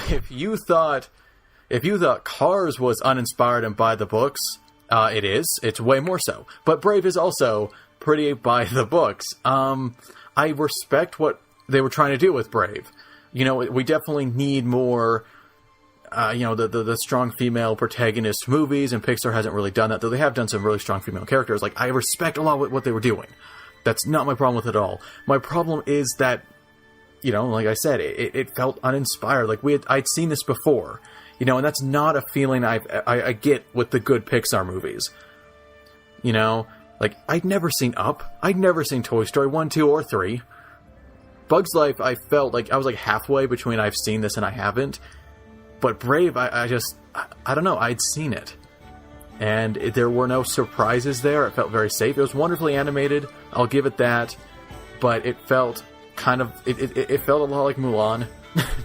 If you thought Cars was uninspired and by the books, it is. It's way more so. But Brave is also pretty by the books. I respect what they were trying to do with Brave. We definitely need more, the strong female protagonist movies, and Pixar hasn't really done that, though they have done some really strong female characters. Like, I respect a lot what they were doing. That's not my problem with it at all. My problem is that, like I said, it felt uninspired. Like, I'd seen this before, and that's not a feeling I get with the good Pixar movies. Like, I'd never seen Up. I'd never seen Toy Story 1, 2, or 3. Bug's Life, I felt like I was like halfway between I've seen this and I haven't. But Brave, I don't know, I'd seen it. And there were no surprises there. It felt very safe. It was wonderfully animated, I'll give it that. But it felt it felt a lot like Mulan,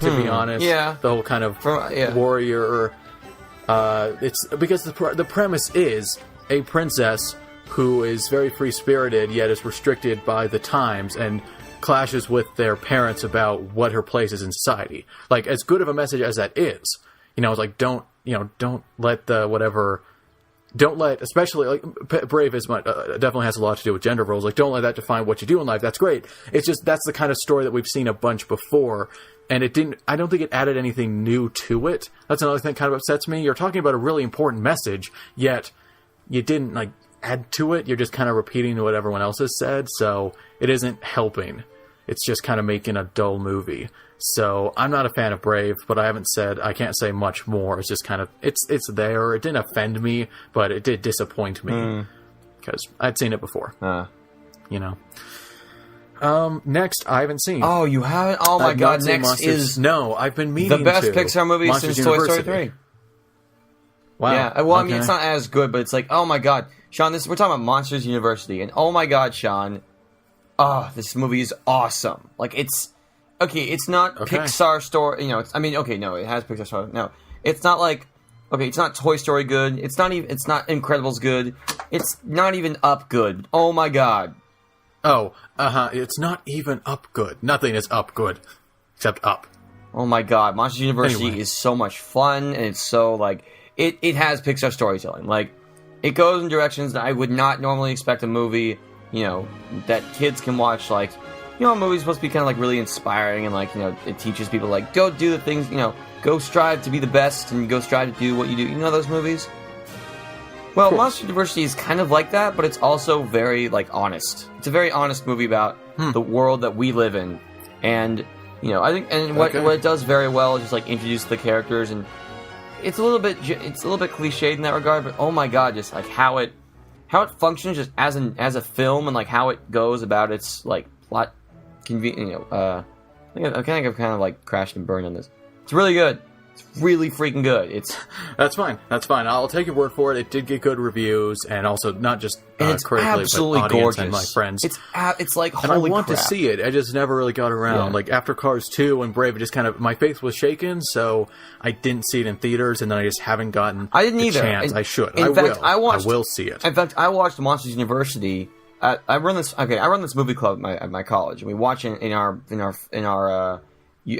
to be honest. Yeah. The whole kind of warrior. It's because the premise is a princess who is very free-spirited, yet is restricted by the times, and clashes with their parents about what her place is in society. Like, as good of a message as that is, it's like, don't let, especially, like, Brave is definitely has a lot to do with gender roles. Like, don't let that define what you do in life. That's great. It's just, that's the kind of story that we've seen a bunch before, and I don't think it added anything new to it. That's another thing that kind of upsets me. You're talking about a really important message, yet you didn't, like, add to it. You're just kind of repeating what everyone else has said, so it isn't helping. it's just kind of making a dull movie. So I'm not a fan of Brave, but I can't say much more. It's just kind of, it's there. It didn't offend me, but it did disappoint me because I'd seen it before. You know. Next, I haven't seen. Oh, you haven't? Oh my god! Next is no. I've been meaning the best to. Pixar movie Monsters since University. Toy Story 3. Wow. Yeah. Well, I mean, it's not as good, but it's like, oh my god, Sean. We're talking about Monsters University, and oh my god, Sean. Oh, this movie is awesome. Like, it's okay. It's not Pixar story. You know. No, it has Pixar story. No, it's not like. Okay, it's not Toy Story good. It's not even. It's not Incredibles good. It's not even Up good. Oh my god. Oh, it's not even Up good. Nothing is Up good. Except Up. Oh my god, Monsters University is so much fun, and it's so, like, it has Pixar storytelling. Like, it goes in directions that I would not normally expect a movie, you know, that kids can watch. Like, you know, a movie's supposed to be kind of, like, really inspiring, and, like, you know, it teaches people, like, go do the things, you know, go strive to be the best, and go strive to do what you do. You know those movies? Well, Monsters University is kind of like that, but it's also very, like, honest. It's a very honest movie about the world that we live in. And, you know, I think, and what it does very well is just, like, introduce the characters, and it's a little bit cliched in that regard, but oh my god, just, like, how it functions just as a film, and, like, how it goes about its, like, plot, I think I've kind of, like, crashed and burned on this. It's really good. It's really freaking good. That's fine. I'll take your word for it. It did get good reviews, and also not just it's critically, absolutely but audience gorgeous. and my friends. It's like, holy and I want crap. to see it. I just never really got around. Yeah. Like after Cars 2 and Brave, it just kind of my faith was shaken, so I didn't see it in theaters, and then I just haven't gotten. I didn't the either. Chance. I should. In fact, I will see it. In fact, I watched Monsters University. I run this movie club at my college, and we watch it in our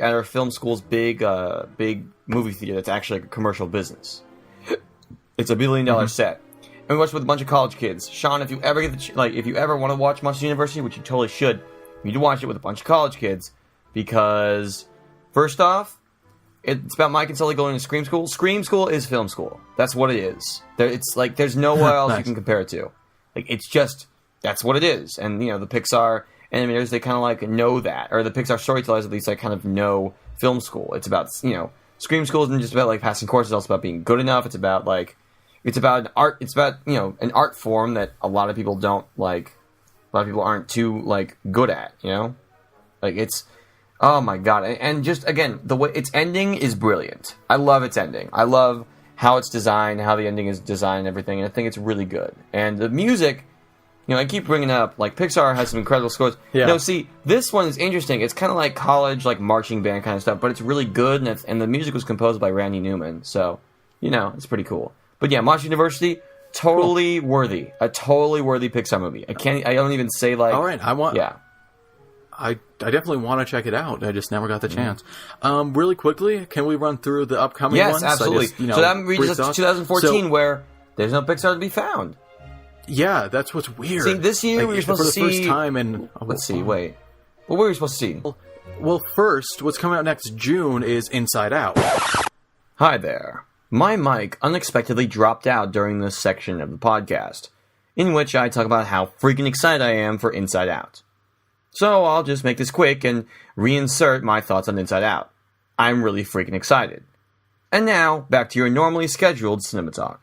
at our film school's big movie theater that's actually like a commercial business. It's $1 billion set, and we watch it with a bunch of college kids. Sean, if you ever get if you ever want to watch Monsters University, which you totally should, you need to watch it with a bunch of college kids, because first off, it's about Mike and Sully going to Scream School. Scream School is film school. That's what it is. It's like there's nowhere else you can compare it to. Like, it's just that's what it is. And you know, the Pixar animators, they kind of like know that, or the Pixar storytellers at least, like kind of know film school. It's about, you know, Scream School isn't just about like passing courses. It's also about being good enough. It's about an art. It's about, you know, an art form that a lot of people don't like. A lot of people aren't too like good at. You know, like it's. Oh my god! And just again, the way its ending is brilliant. I love its ending. I love how it's designed, how the ending is designed, and everything. And I think it's really good. And the music. You know, I keep bringing up, like, Pixar has some incredible scores. Yeah. No, see, this one is interesting. It's kind of like college, like, marching band kind of stuff, but it's really good, and the music was composed by Randy Newman, so, you know, it's pretty cool. But yeah, Monsters University, totally worthy. A totally worthy Pixar movie. I don't even say, like... All right, I definitely want to check it out. I just never got the chance. Really quickly, can we run through the upcoming ones? Yes, absolutely. So that reads us to 2014, where there's no Pixar to be found. Yeah, that's what's weird. See, this year we were supposed to see... For the first time in... Let's see, wait. What were we supposed to see? Well, first, what's coming out next June is Inside Out. Hi there. My mic unexpectedly dropped out during this section of the podcast, in which I talk about how freaking excited I am for Inside Out. So I'll just make this quick and reinsert my thoughts on Inside Out. I'm really freaking excited. And now, back to your normally scheduled CinemaTalk.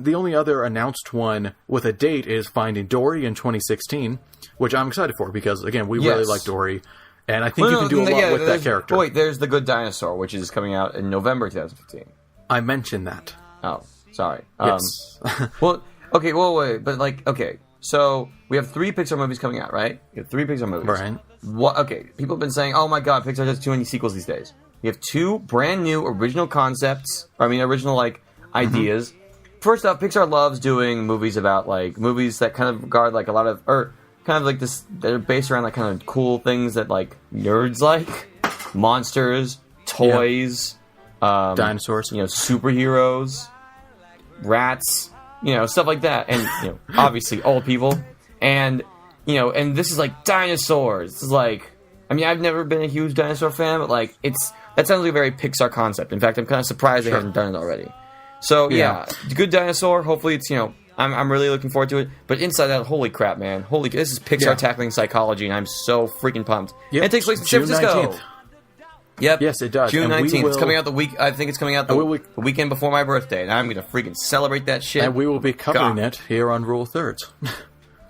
The only other announced one with a date is Finding Dory in 2016, which I'm excited for because, again, we really like Dory, and I think you can do a lot with that character. Wait, there's The Good Dinosaur, which is coming out in November 2015. I mentioned that. Oh, sorry. Yes. Wait, but like, okay, so we have 3 Pixar movies coming out, right? We have 3 Pixar movies. Right. Okay, people have been saying, oh my god, Pixar does too many sequels these days. We have 2 brand new original concepts, original, like, ideas. First off, Pixar loves doing movies about, like, movies that kind of regard, like, a lot of, or kind of like this, they're based around, like, kind of cool things that, like, nerds like. Monsters, toys, dinosaurs, you know, superheroes, rats, you know, stuff like that. And, you know, obviously old people. And, you know, and this is, like, dinosaurs. This is, like, I mean, I've never been a huge dinosaur fan, but, like, that sounds like a very Pixar concept. In fact, I'm kind of surprised they haven't done it already. So, yeah, Good Dinosaur, hopefully it's, you know, I'm really looking forward to it. But Inside Out, holy crap, man! This is Pixar tackling psychology, and I'm so freaking pumped. Yep. And it takes place in San Francisco. 19th. Yep. Yes, it does. June And 19th. will... It's coming out the week. I think it's coming out the weekend before my birthday, and I'm gonna freaking celebrate that shit. And we will be covering it here on Rule Thirds.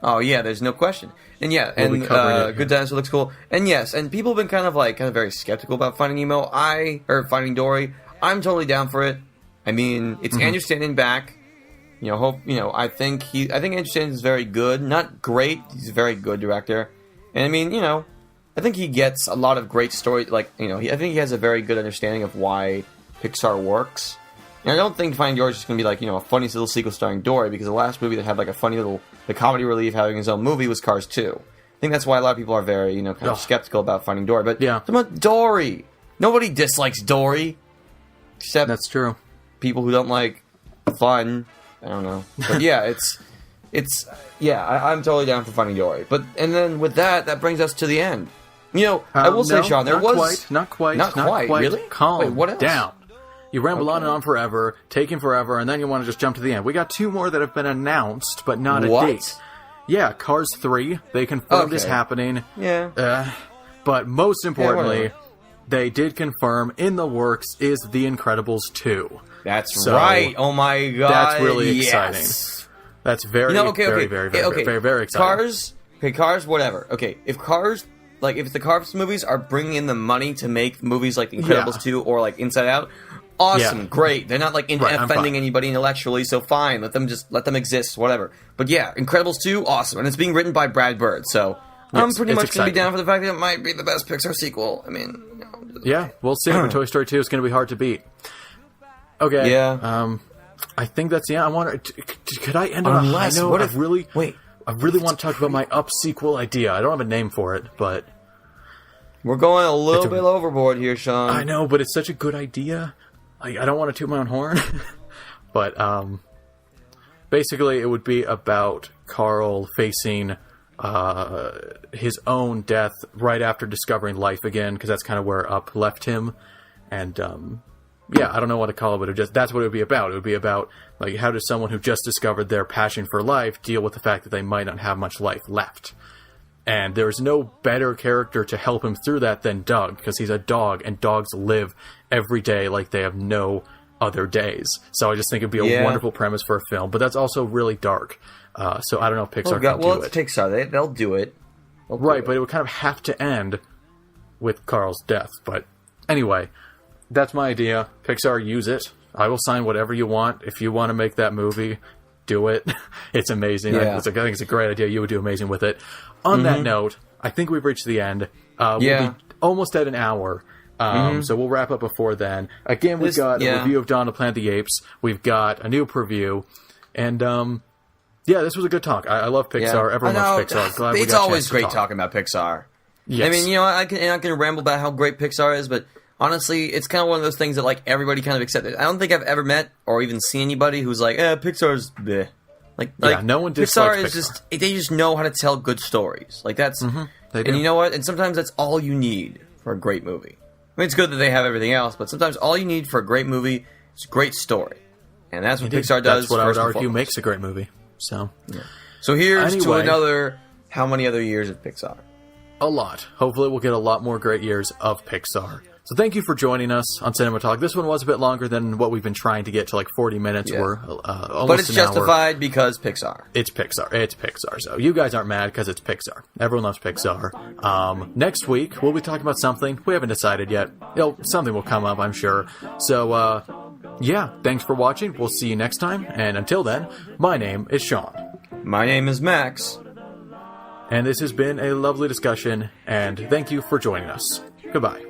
Oh yeah, there's no question. And yeah, we'll and Good Dinosaur looks cool. And yes, and people have been kind of very skeptical about Finding Nemo. Finding Dory. I'm totally down for it. I mean, it's Andrew Stanton back. I think Andrew Stanton is very good. Not great. He's a very good director. And I mean, I think he gets a lot of great story. I think he has a very good understanding of why Pixar works. And I don't think Finding Dory is just going to be a funny little sequel starring Dory, because the last movie that had a funny little, the comedy relief having his own movie was Cars 2. I think that's why a lot of people are very, kind of skeptical about Finding Dory. But yeah, about Dory. Nobody dislikes Dory. Except that's true. People who don't like fun. I don't know. But yeah, I'm totally down for Finding Dory. And then with that brings us to the end. I will say, Sean, not quite. Really? Calm Wait, what else? down. You ramble on and on forever, taking forever, and then you want to just jump to the end. We got 2 more that have been announced, but not a date. Yeah, Cars 3. They confirmed is happening. Yeah. But most importantly, they did confirm in the works is The Incredibles 2. That's right. Oh my god. That's really exciting. That's very exciting. Cars, whatever. Okay, if the Cars movies are bringing in the money to make movies like The Incredibles 2 or Inside Out, awesome, great. They're not offending anybody intellectually, so fine. Let them exist, whatever. But yeah, Incredibles 2, awesome. And it's being written by Brad Bird, so I'm pretty much going to be down for the fact that it might be the best Pixar sequel. I mean, yeah, we'll see. But Toy Story 2 is going to be hard to beat. Okay. Yeah. I think that's I want to. Could I end on a high note? I really want to talk about my up sequel idea. I don't have a name for it, but we're going a little bit overboard here, Sean. I know, but it's such a good idea. I don't want to toot my own horn, but basically, it would be about Carl facing his own death right after discovering life again, because that's kind of where Up left him, and I don't know what to call it, but that's what it would be about. It would be about how does someone who just discovered their passion for life deal with the fact that they might not have much life left. And there's no better character to help him through that than Doug, because he's a dog, and dogs live every day like they have no other days. So I just think it'd be a wonderful premise for a film, but that's also really dark. So I don't know if Pixar can do it. Well, it's Pixar. They'll do it. Right, but it would kind of have to end with Carl's death. But anyway, that's my idea. Pixar, use it. I will sign whatever you want. If you want to make that movie, do it. It's amazing. Yeah. I think it's a great idea. You would do amazing with it. On that note, I think we've reached the end. We'll be almost at an hour. So we'll wrap up before then. Again, we've got a review of Dawn of the Planet of the Apes. We've got a new preview. And, this was a good talk. I love Pixar. Everyone loves Pixar. Glad it's always great talking about Pixar. Yes. I mean, I'm not going to ramble about how great Pixar is, but honestly, it's kind of one of those things that, everybody kind of accepted. I don't think I've ever met or even seen anybody who's Pixar's bleh. No one dislikes Pixar. Is they just know how to tell good stories. That's... They do. And you know what? And sometimes that's all you need for a great movie. I mean, it's good that they have everything else, but sometimes all you need for a great movie is a great story. And that's what Pixar does. That's what I would argue makes a great movie. So here's to another... How many other years of Pixar? A lot. Hopefully we'll get a lot more great years of Pixar. So thank you for joining us on CinemaTalk. This one was a bit longer than what we've been trying to get to, 40 minutes. Yeah. We're almost but it's an justified hour. Because Pixar. It's Pixar. It's Pixar. So you guys aren't mad because it's Pixar. Everyone loves Pixar. Next week, we'll be talking about something. We haven't decided yet. Something will come up, I'm sure. So, thanks for watching. We'll see you next time. And until then, my name is Sean. My name is Max. And this has been a lovely discussion, and thank you for joining us. Goodbye.